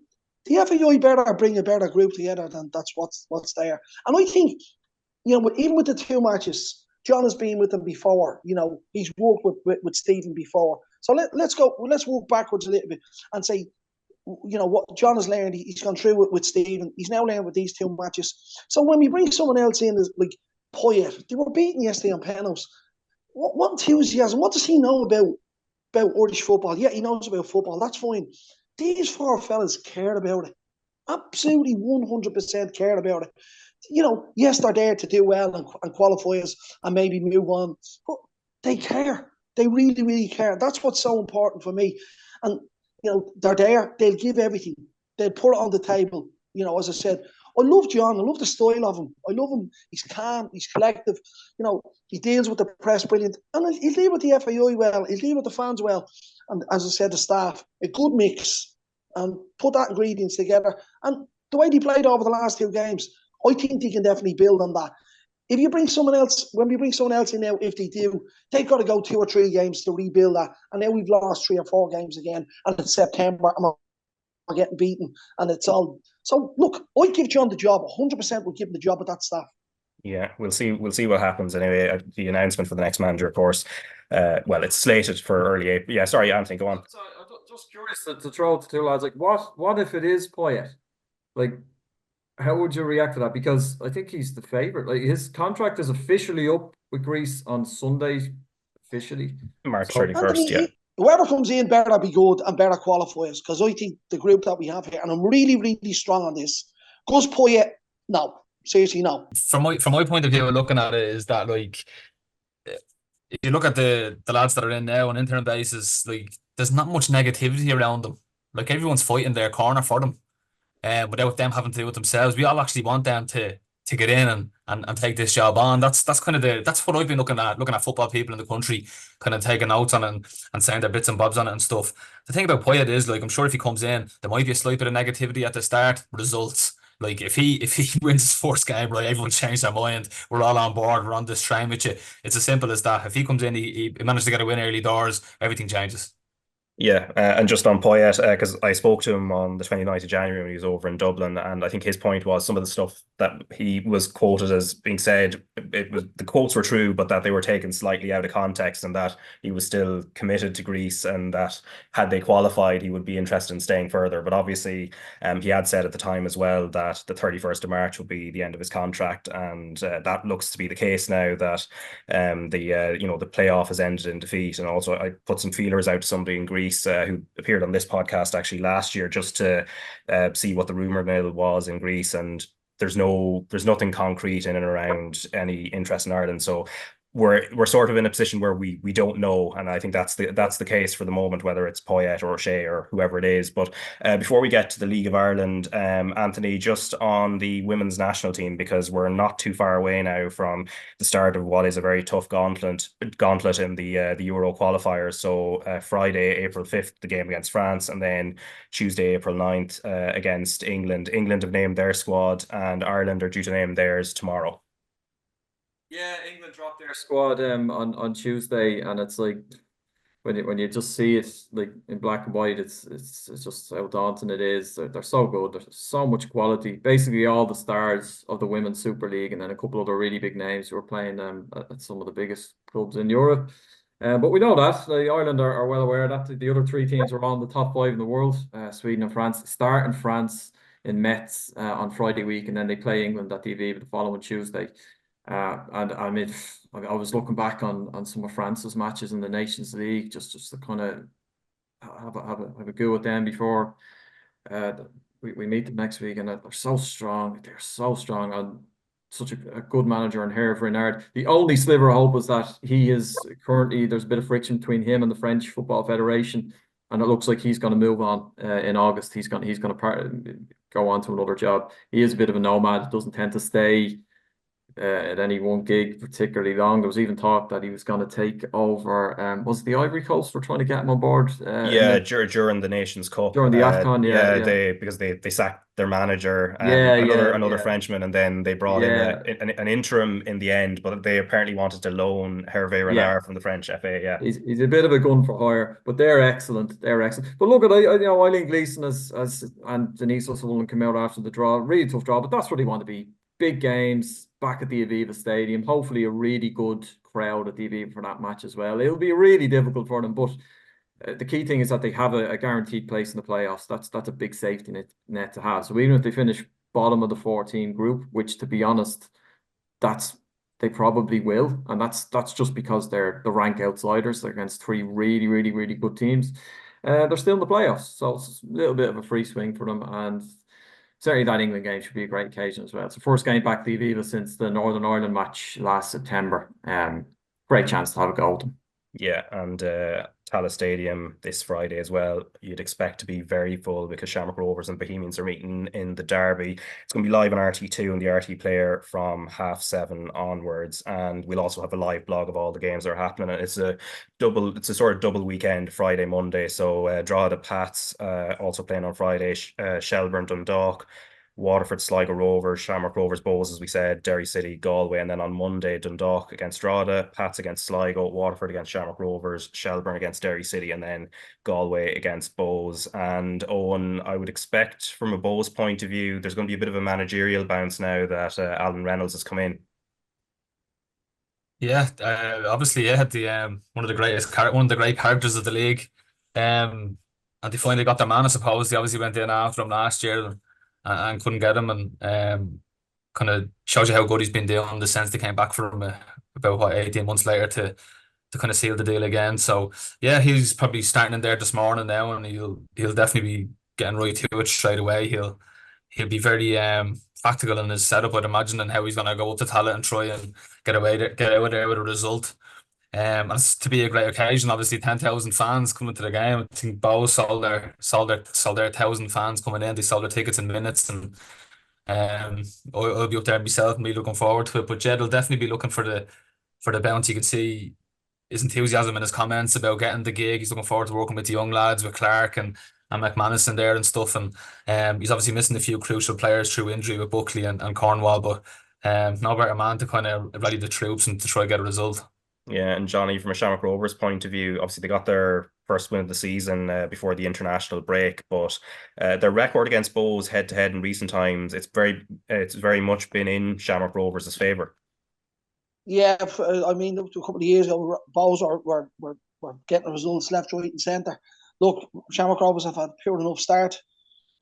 the FAI better bring a better group together than that's what's there. And I think, even with the two matches, John has been with them before. He's worked with Stephen before. So let's walk backwards a little bit and say, what John has learned, he's gone through with Stephen. He's now learned with these two matches. So when we bring someone else in, like Poyet, they were beaten yesterday on penalties. What enthusiasm? What does he know about Irish football? Yeah, he knows about football. That's fine. These four fellas cared about it. Absolutely 100% cared about it. Yes, they're there to do well and qualify us and maybe move on. But they care. They really, really care. That's what's so important for me. And, they're there. They'll give everything. They'll put it on the table. As I said, I love John. I love the style of him. I love him. He's calm. He's collective. He deals with the press brilliant. And he'll deal with the FAI well. He'll deal with the fans well. And as I said, the staff, a good mix. And put that ingredients together. And the way they played over the last two games, I think they can definitely build on that. If you bring someone else, when we bring someone else in now, if they do, they've got to go 2 or 3 games to rebuild that. And now we've lost 3 or 4 games again. And it's September and we're getting beaten. And it's all. So, look, I'd give John the job. 100% would give him the job with that staff. Yeah, we'll see what happens anyway. The announcement for the next manager, of course. It's slated for early April. Yeah, sorry, Anthony, go on. So, I'm just curious to throw to two lads. What if it is Poyet? How would you react to that? Because I think he's the favourite. His contract is officially up with Greece on Sunday, officially. March 31st, yeah. Whoever comes in better be good and better qualifiers, because I think the group that we have here, and I'm really, really strong on this. Gus Poyet, no. Seriously, no. From my point of view, looking at it is that, if you look at the lads that are in now on an interim basis, there's not much negativity around them. Everyone's fighting their corner for them. Without them having to do it themselves. We all actually want them to get in and take this job on. That's kind of that's what I've been looking at football people in the country, kind of taking notes on it and saying their bits and bobs on it and stuff. The thing about Poyet is, I'm sure if he comes in, there might be a slight bit of negativity at the start. Results. If he wins his first game, right, everyone's changed their mind. We're all on board. We're on this train with you. It's as simple as that. If he comes in, he managed to get a win early doors, everything changes. Yeah, and just on Poyet, because I spoke to him on the 29th of January when he was over in Dublin, and I think his point was some of the stuff that he was quoted as being said, it was the quotes were true, but that they were taken slightly out of context, and that he was still committed to Greece, and that had they qualified, he would be interested in staying further. But obviously, he had said at the time as well that the 31st of March would be the end of his contract, and that looks to be the case now that the playoff has ended in defeat. And also, I put some feelers out to somebody in Greece who appeared on this podcast actually last year just to see what the rumor mill was in Greece, and there's nothing concrete in and around any interest in Ireland. So we're sort of in a position where we don't know, and I think that's the case for the moment, whether it's Poyet or O'Shea or whoever it is. But before we get to the League of Ireland, Anthony, just on the women's national team, because we're not too far away now from the start of what is a very tough gauntlet in the Euro qualifiers. So Friday, April 5th, the game against France, and then Tuesday, April 9th, against England. England have named their squad, and Ireland are due to name theirs tomorrow. Yeah, England dropped their squad on Tuesday, and it's like when you just see it like in black and white, it's just how daunting it is. They're so good. There's so much quality. Basically, all the stars of the Women's Super League, and then a couple other really big names who are playing at some of the biggest clubs in Europe. But we know that Ireland are well aware that the other three teams are on the top five in the world. Sweden and France. They start in France in Metz on Friday week, and then they play England at the Aviva the following Tuesday. And I mean, I was looking back on some of France's matches in the Nations League, just to kind of have a go at them before we meet them next week, and they're so strong. They're so strong, and such a good manager in Hervé Renard. The only sliver of hope is that he is currently there's a bit of friction between him and the French Football Federation, and it looks like he's going to move on in August. He's going to go on to another job. He is a bit of a nomad. Doesn't tend to stay at any one gig particularly long. There was even talk that he was going to take over. Was it the Ivory Coast? We're trying to get him on board. Yeah, during the Nations Cup, during the AFCON. Yeah. They sacked their manager, another Frenchman, and then they brought in an interim in the end. But they apparently wanted to loan Hervé Renard from the French FA. Yeah, he's a bit of a gun for hire, but they're excellent. They're excellent. But look at Eileen Gleeson and Denise O'Sullivan come out after the draw. Really tough draw, but that's what they want to be. Big games back at the Aviva Stadium. Hopefully a really good crowd at the Aviva for that match as well. It'll be really difficult for them, but the key thing is that they have a guaranteed place in the playoffs. That's a big safety net to have. So even if they finish bottom of the 14 group, which to be honest, they probably will, and that's just because they're the rank outsiders. They're against three really, really, really good teams. They're still in the playoffs, so it's a little bit of a free swing for them, and certainly that England game should be a great occasion as well. It's the first game back to the Aviva since the Northern Ireland match last September. Great chance to have a go with them. Yeah, and Tallaght Stadium this Friday as well. You'd expect to be very full because Shamrock Rovers and Bohemians are meeting in the derby. It's going to be live on RT2 and the RT Player from 7:30 onwards, and we'll also have a live blog of all the games that are happening. And it's a sort of double weekend, Friday, Monday. So Drogheda Pats also playing on Friday. Shelbourne, Dundalk, Waterford, Sligo Rovers, Shamrock Rovers, Bohs, as we said, Derry City, Galway, and then on Monday, Dundalk against Drogheda, Pats against Sligo, Waterford against Shamrock Rovers, Shelbourne against Derry City, and then Galway against Bohs. And Eoin, I would expect from a Bohs point of view, there's going to be a bit of a managerial bounce now that Alan Reynolds has come in. Yeah, obviously, one of the great characters of the league, and they finally got their man. I suppose they obviously went in after him last year and couldn't get him, and kind of shows you how good he's been doing in the sense they came back from about 18 months later to kind of seal the deal again. So yeah, he's probably starting in there this morning now, and he'll definitely be getting right to it straight away. He'll be very practical in his setup, I'd imagine, and how he's going to go up to Tallaght and try and get out there with a result. And it's to be a great occasion. Obviously, 10,000 fans coming to the game. I think Bow sold their 1,000 fans coming in. They sold their tickets in minutes, and I'll be up there myself and be looking forward to it. But Jed will definitely be looking for the bounce. You can see his enthusiasm in his comments about getting the gig. He's looking forward to working with the young lads, with Clark and McManus in there and stuff. And he's obviously missing a few crucial players through injury with Buckley and Cornwall, but no better man to kind of rally the troops and to try and get a result. Yeah, and Johnny, from a Shamrock Rovers point of view, obviously they got their first win of the season before the international break. But their record against Bohs head to head in recent times, it's very much been in Shamrock Rovers' favour. Yeah, I mean, up to a couple of years ago, Bohs were getting results left, right, and centre. Look, Shamrock Rovers have had a pure enough start,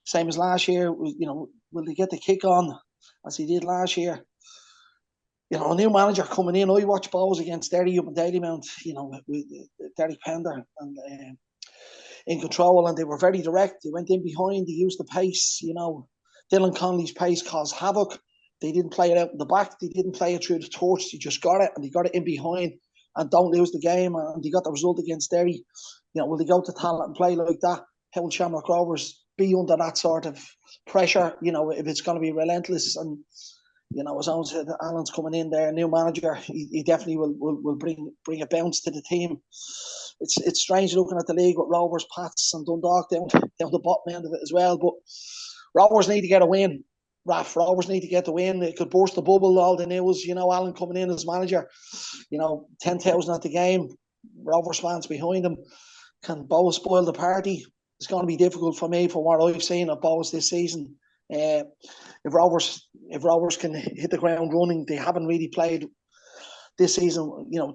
same as last year. You know, will they get the kick on as they did last year? You know, a new manager coming in. I watched Bohs against Derry up in Dalymount, you know, with Derry Pender and in control, and they were very direct. They went in behind, they used the pace, you know. Dylan Conley's pace caused havoc. They didn't play it out in the back, they didn't play it through the torch, they just got it, and they got it in behind and don't lose the game, and they got the result against Derry. You know, will they go to talent and play like that? How will Shamrock Rovers be under that sort of pressure, you know, if it's going to be relentless? And you know, as Owen said, Alan's coming in there, new manager. He definitely will bring a bounce to the team. It's strange looking at the league with Rovers, Pats, and Dundalk down the bottom end of it as well. But Rovers need to get a win. Rovers need to get the win. It could burst the bubble. All the news, you know, Alan coming in as manager. You know, 10,000 at the game. Rovers fans behind him. Can Bohs spoil the party? It's going to be difficult for me, for what I've seen of Bohs this season. If Rovers can hit the ground running, they haven't really played this season, you know,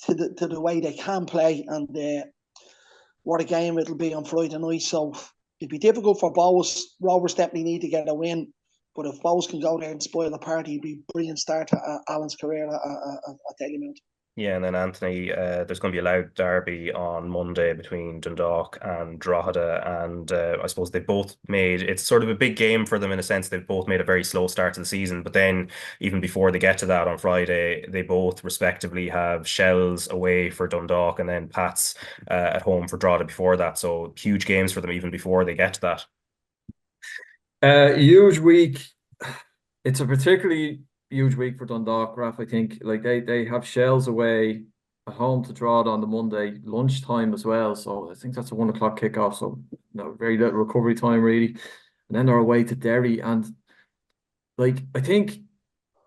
to the way they can play, and what a game it'll be on Friday night. So it'd be difficult for Bohs. Rovers definitely need to get a win, but if Bohs can go there and spoil the party, it'd be a brilliant start to Alan's career at Dalymount. Yeah, and then Anthony, there's going to be a loud derby on Monday between Dundalk and Drogheda, and I suppose it's sort of a big game for them in a sense. They've both made a very slow start to the season, but then even before they get to that on Friday, they both respectively have Shells away for Dundalk and then Pats at home for Drogheda before that. So huge games for them even before they get to that. Huge week. It's a particularly huge week for Dundalk, Raf. I think like they have Shells away at home to Drogheda on the Monday lunchtime as well. So I think that's a 1 o'clock kickoff. So very little recovery time really. And then they're away to Derry. And like I think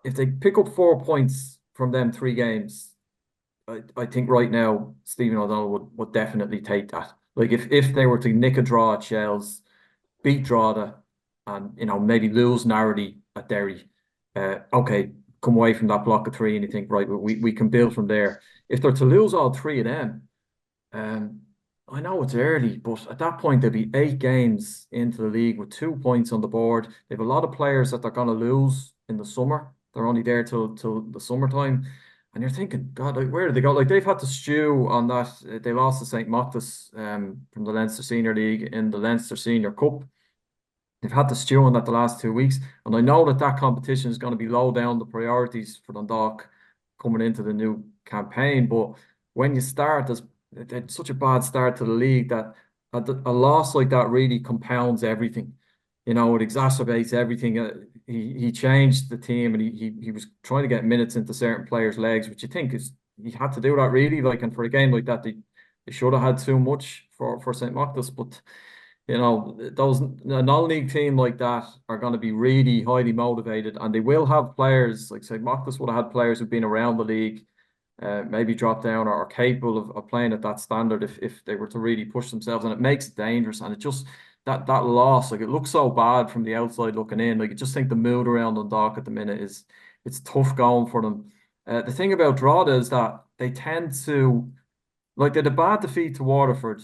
if they pick up 4 points from them 3 games, I think right now Stephen O'Donnell would definitely take that. Like if they were to nick a draw at Shells, beat Drogheda, and you know maybe lose narrowly at Derry. Okay, come away from that block of 3 and you think, right, we can build from there. If they're to lose all 3 of them, I know it's early, but at that point there'll be 8 games into the league with 2 points on the board. They have a lot of players that they're going to lose in the summer. They're only there till the summertime. And you're thinking, God, like, where did they go? Like they've had to stew on that. They lost to St. Moctus from the Leinster Senior League in the Leinster Senior Cup. They've had to stew on that the last 2 weeks. And I know that competition is going to be low down the priorities for Dundalk coming into the new campaign. But when you start, there's such a bad start to the league that a loss like that really compounds everything. You know, it exacerbates everything. He changed the team and he was trying to get minutes into certain players' legs, which you think he had to do that really. Like, and for a game like that, they should have had too much for St. Moctus. But you know, a non-league team like that are going to be really highly motivated, and they will have players like St. Moctus would have had players who've been around the league, maybe drop down or are capable of playing at that standard if they were to really push themselves, and it makes it dangerous. And it just that loss, like it looks so bad from the outside looking in. Like I just think the mood around Dundalk at the minute it's tough going for them. The thing about Drogheda is that they tend to, like, they had a bad defeat to Waterford,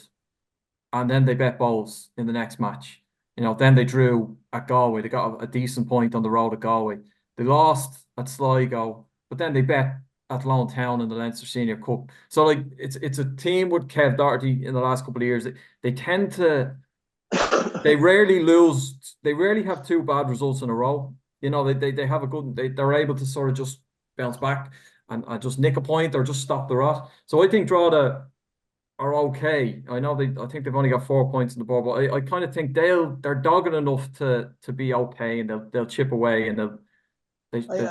and then they bet Bohs in the next match. You know, then they drew at Galway. They got a decent point on the road at Galway. They lost at Sligo, but then they bet at Lone Town in the Leinster Senior Cup. So, like, it's a team with Kev Doherty in the last couple of years. They tend to, they rarely lose. They rarely have 2 bad results in a row. You know, they have a good. They're able to sort of just bounce back and just nick a point or just stop the rot. So I think Drogheda are okay. I know I think they've only got 4 points on the board, but I kind of think they're dogged enough to be okay, and they'll chip away and they'll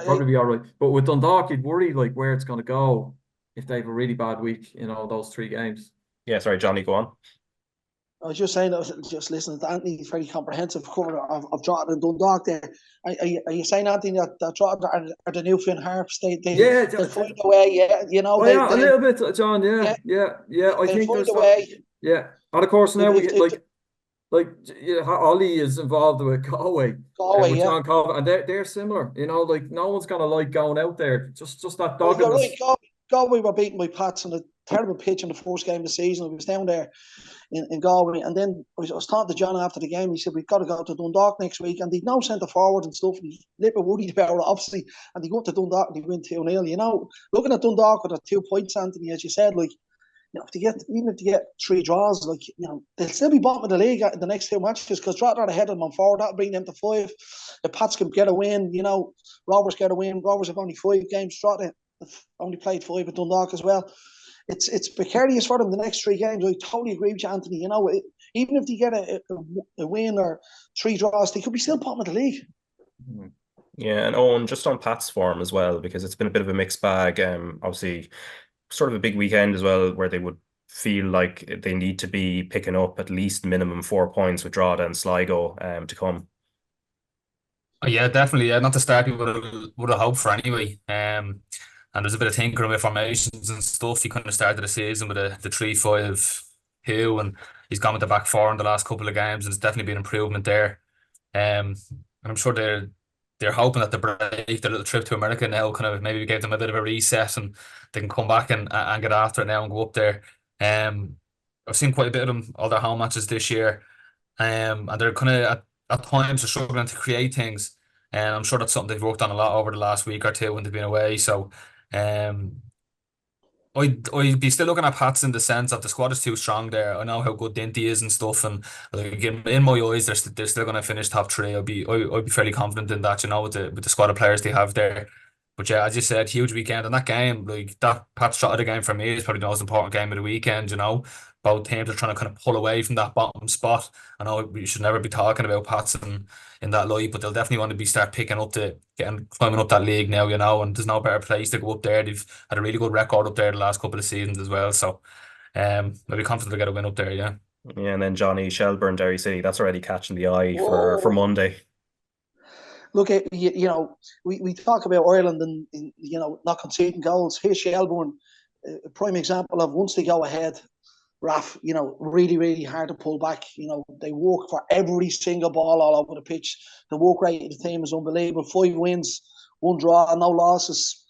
probably be all right. But with Dundalk, you'd worry like where it's going to go if they have a really bad week. You know, those 3 games. Yeah, sorry, Johnny, go on. I was just saying, I was just listening to Anthony's very comprehensive cover of Drogheda and Dundalk there. Are you saying, Anthony, that Drogheda are the new Finn Harps? They find a way, yeah, you know. A little bit, John, yeah. I think find a way. Yeah, and of course now we It, get it, Ollie is involved with Galway, Galway, with yeah. John Coleman, and they're similar. Like no one's gonna like going out there. Just that Well, you're right. doggedness. Galway were beaten by Pats on a terrible pitch in the first game of the season. I was down there in Galway, and then I was talking to John after the game. He said, we've got to go to Dundalk next week, and they've no centre forward and stuff, and he's a little bit worried about it, obviously, and they go to Dundalk and they win 2-0. Looking at Dundalk with the 2 points, Anthony, as you said, if they get 3 draws, they'll still be bottom of the league in the next 2 matches, because Drogheda are ahead of them on 4. That'll bring them to 5. The Pats can get a win, Rovers get a win. Rovers have only 5 games. Drogheda have only played 5 at Dundalk as well. It's precarious for them the next 3 games. I totally agree with you, Anthony. Even if they get a win or 3 draws, they could be still bottom of the league. Yeah, and Owen, just on Pat's form as well, because it's been a bit of a mixed bag. Obviously, sort of a big weekend as well, where they would feel like they need to be picking up at least minimum 4 points with Drogheda and Sligo to come. Oh, yeah, definitely. Yeah, not the start we would have hoped for anyway. And there's a bit of tinkering with formations and stuff. He kind of started the season with the 3-5-2, and he's gone with the back 4 in the last couple of games, and it's definitely been improvement there. And I'm sure they're hoping that the break, their little trip to America now, kind of maybe gave them a bit of a reset, and they can come back and get after it now and go up there. I've seen quite a bit of them, all their home matches this year, and they're kind of at times are struggling to create things. And I'm sure that's something they've worked on a lot over the last week or 2 when they've been away. So I'd be still looking at Pats in the sense of the squad is too strong there. I know how good Dinty is and stuff, and in my eyes, they're still going to finish top 3. I'd be fairly confident in that, with the squad of players they have there. But yeah, as you said, huge weekend, and that game, that Pats Drogheda game for me is probably the most important game of the weekend. Both teams are trying to kind of pull away from that bottom spot. I know we should never be talking about Pats in that light, but they'll definitely want to start picking up climbing up that league now, and there's no better place to go up there. They've had a really good record up there the last couple of seasons as well. So I'll be confident they'll get a win up there, yeah. Yeah, and then Johnny, Shelbourne, Derry City, that's already catching the eye for Monday. Look, we talk about Ireland and not conceding goals. Here's Shelbourne, a prime example of once they go ahead, Raf, really, really hard to pull back. They work for every single ball all over the pitch. The work rate of the team is unbelievable. 5 wins, 1 draw, no losses.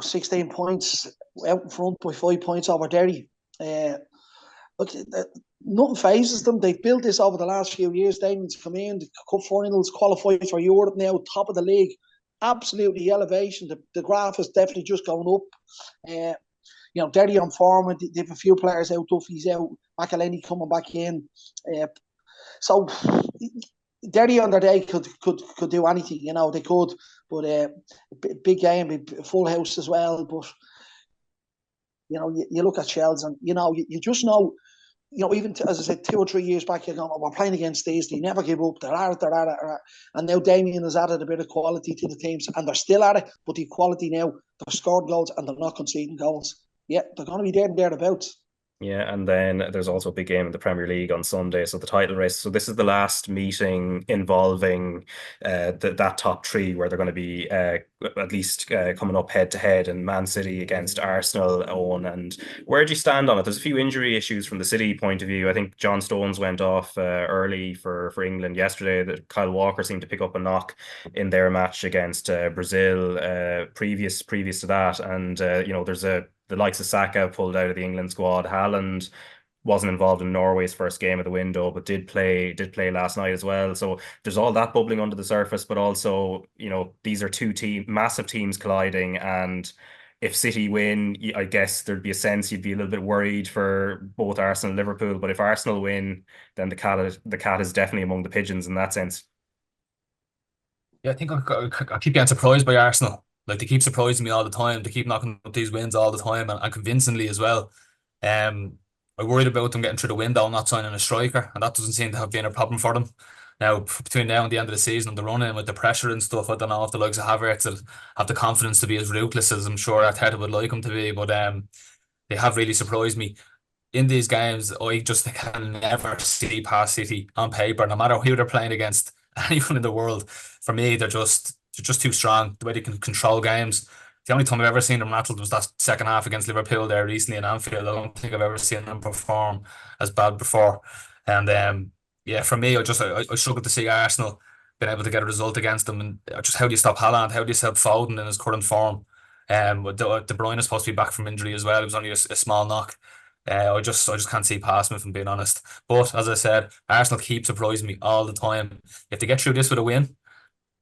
16 points out in front by 5 points over Derry. Look, nothing phases them. They've built this over the last few years. Damien's come in, the cup finals, qualified for Europe now, top of the league. Absolutely elevation. The graph is definitely just going up. Derry on form. They have a few players out. Duffy's out. McElhenney coming back in. So Derry on their day could do anything. They could. But big game, full house as well. But you look at Shells and you just know. Even as I said, 2 or 3 years back, you're going, we're playing against these. They never give up. They're at it. And now Damien has added a bit of quality to the teams, and they're still at it. But the quality now, they're scoring goals and they're not conceding goals. Yeah, they're going to be there and thereabouts. Yeah, and then there's also a big game in the Premier League on Sunday, so the title race. So this is the last meeting involving that top 3, where they're going to be at least coming up head to head, and Man City against Arsenal. Owen, and where do you stand on it? There's a few injury issues from the City point of view. I think John Stones went off early for England yesterday. That Kyle Walker seemed to pick up a knock in their match against Brazil previous to that, and there's the likes of Saka pulled out of the England squad. Haaland wasn't involved in Norway's first game of the window, but did play last night as well. So there's all that bubbling under the surface, but also, these are 2 massive teams colliding, and if City win, I guess there'd be a sense you'd be a little bit worried for both Arsenal and Liverpool. But if Arsenal win, then the cat is definitely among the pigeons in that sense. Yeah, I think I keep getting surprised by Arsenal. They keep surprising me all the time. They keep knocking up these wins all the time, and convincingly as well. I worried about them getting through the window and not signing a striker, and that doesn't seem to have been a problem for them. Now, between now and the end of the season, and the run-in with the pressure and stuff, I don't know if the likes of Havertz will have the confidence to be as ruthless as I'm sure Arteta would like them to be, but they have really surprised me. In these games, I just can never see past City on paper, no matter who they're playing against, anyone in the world. For me, they're just too strong. The way they can control games, The only time I've ever seen them rattled was that second half against Liverpool there recently in Anfield. I don't think I've ever seen them perform as bad before. And yeah, for me, I struggle to see Arsenal being able to get a result against them. And just how do you stop Haaland? How do you stop Foden in his current form? De Bruyne is supposed to be back from injury as well. It was only a small knock. I just can't see past him, if I'm being honest. But as I said, Arsenal keep surprising me all the time. If they get through this with a win,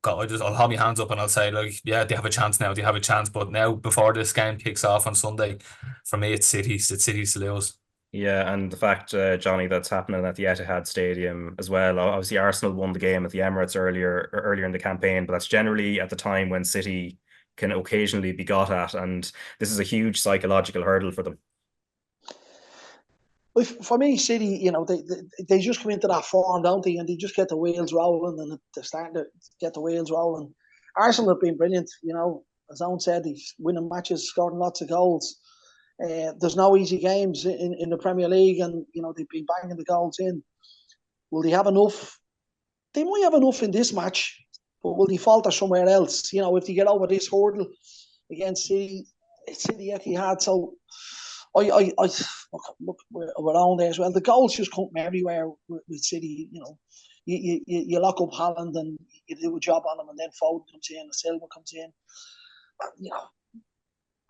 God, I'll hold my hands up and I'll say, like, yeah, they have a chance now. They have a chance. But now, before this game kicks off on Sunday, for me, it's City's to lose. Yeah, and the fact, Johnny, that's happening at the Etihad Stadium as well. Obviously, Arsenal won the game at the Emirates earlier in the campaign, but that's generally at the time when City can occasionally be got at, and this is a huge psychological hurdle for them. For me, City, they just come into that form, don't they? And they just get the wheels rolling, and they're starting to get the wheels rolling. Arsenal have been brilliant, as Owen said, he's winning matches, scoring lots of goals. There's no easy games in the Premier League, and they've been banging the goals in. Will they have enough? They might have enough in this match, but will they falter somewhere else? If they get over this hurdle against City Etihad. So I look, we're on there as well. The goals just come from everywhere with City. You lock up Haaland and you do a job on him, and then Foden comes in, and Silva comes in.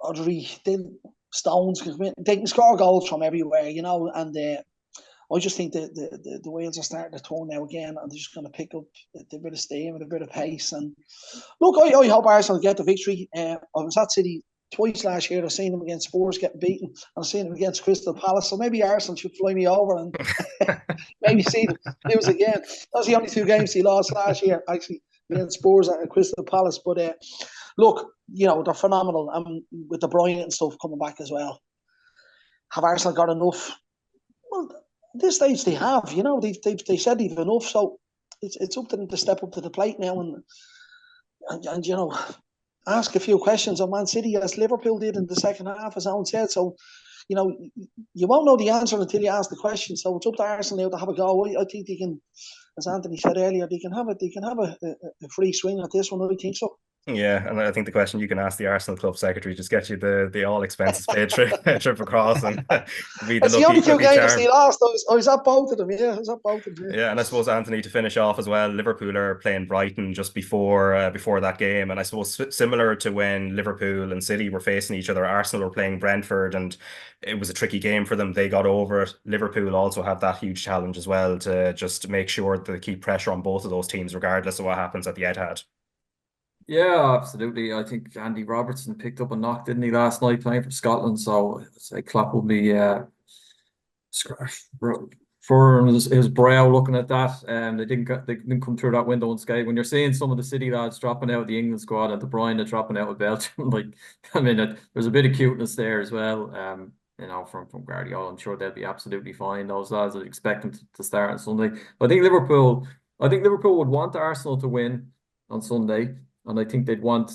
Audrey, then Stones they can score goals from everywhere, and I just think that the wheels are starting to turn now again, and they're just going to pick up a bit of steam and a bit of pace. And look, I hope Arsenal get the victory. I was at City twice last year. I've seen them against Spurs getting beaten, and I've seen them against Crystal Palace. So maybe Arsenal should fly me over and maybe see them lose again. That's the only two games he lost last year, actually, against Spurs and Crystal Palace. But look, they're phenomenal, and with the Bruyne and stuff coming back as well. Have Arsenal got enough? Well, at this stage they have. They said they've enough, so it's up to them to step up to the plate now and ask a few questions on Man City, as Liverpool did in the second half, as Owen said. So, you won't know the answer until you ask the question. So it's up to Arsenal now to have a go. I think they can, as Anthony said earlier, they can have a free swing at this one. I think so. Yeah, and I think the question you can ask the Arsenal club secretary, just get you the all expenses paid trip across, and be the only two games they lost. I was at both of them. Yeah, I was at both of them. Yeah, and I suppose, Anthony, to finish off as well, Liverpool are playing Brighton just before that game, and I suppose similar to when Liverpool and City were facing each other, Arsenal were playing Brentford, and it was a tricky game for them. They got over it. Liverpool also have that huge challenge as well to just make sure that they keep pressure on both of those teams, regardless of what happens at the Etihad. Yeah, absolutely. I think Andy Robertson picked up a knock, didn't he, last night playing for Scotland? So I'd say Klopp will be furrowing his brow looking at that. They didn't come through that window unscathed. When you're seeing some of the City lads dropping out of the England squad and De Bruyne dropping out of Belgium, there's a bit of cuteness there as well. From Guardiola, I'm sure they'll be absolutely fine. Those lads, I'd expect them to start on Sunday. I think Liverpool would want Arsenal to win on Sunday. And I think they'd want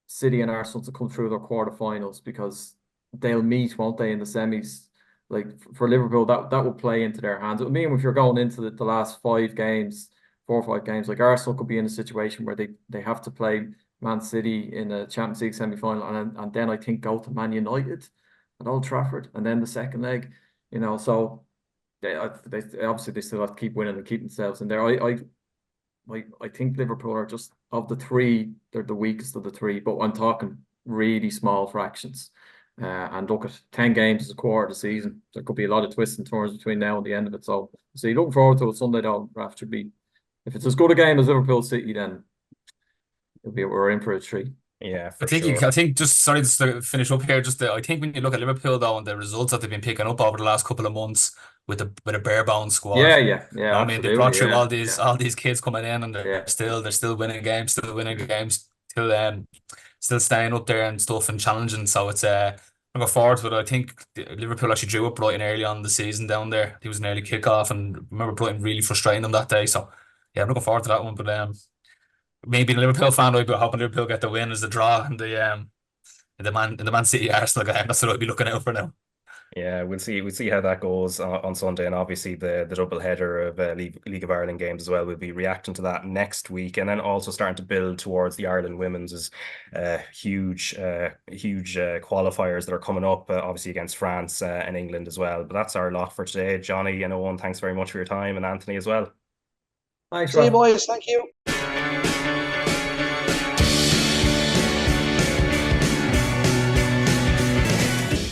City and Arsenal to come through their quarterfinals, because they'll meet, won't they, in the semis? Like, for Liverpool, that will play into their hands. It would mean if you're going into the last 4 or 5 games, like Arsenal could be in a situation where they have to play Man City in a Champions League semi-final, and then I think go to Man United at Old Trafford, and then the second leg. So they obviously still have to keep winning and keep themselves in there. I think Liverpool are just, of the three, they're the weakest of the three, but I'm talking really small fractions. And look, at 10 games is a quarter of the season. There could be a lot of twists and turns between now and the end of it. So looking forward to it Sunday, though, Raf. Should be, if it's as good a game as Liverpool City, then we're in for a treat. Yeah, I think just to finish up here, I think when you look at Liverpool though, and the results that they've been picking up over the last couple of months with a bare bones squad. Yeah. I mean, they brought through all these kids coming in, and they're still winning games, still staying up there and stuff and challenging. So it's looking forward to it. I think Liverpool actually drew up Brighton early on in the season down there. It was an early kickoff, and I remember Brighton really frustrating them that day. So yeah, I'm looking forward to that one. But me being a Liverpool fan, I'd be hoping Liverpool get the win as the draw in the Man City Arsenal game. That's what I'd be looking out for now. Yeah, we'll see how that goes on Sunday, and obviously the double header of League of Ireland games as well. We'll be reacting to that next week, and then also starting to build towards the Ireland women's huge qualifiers that are coming up, obviously against France and England as well. But that's our lot for today. Johnny and Eoin, thanks very much for your time, and Anthony as well. Thanks, See you, Rob. boys. Thank you.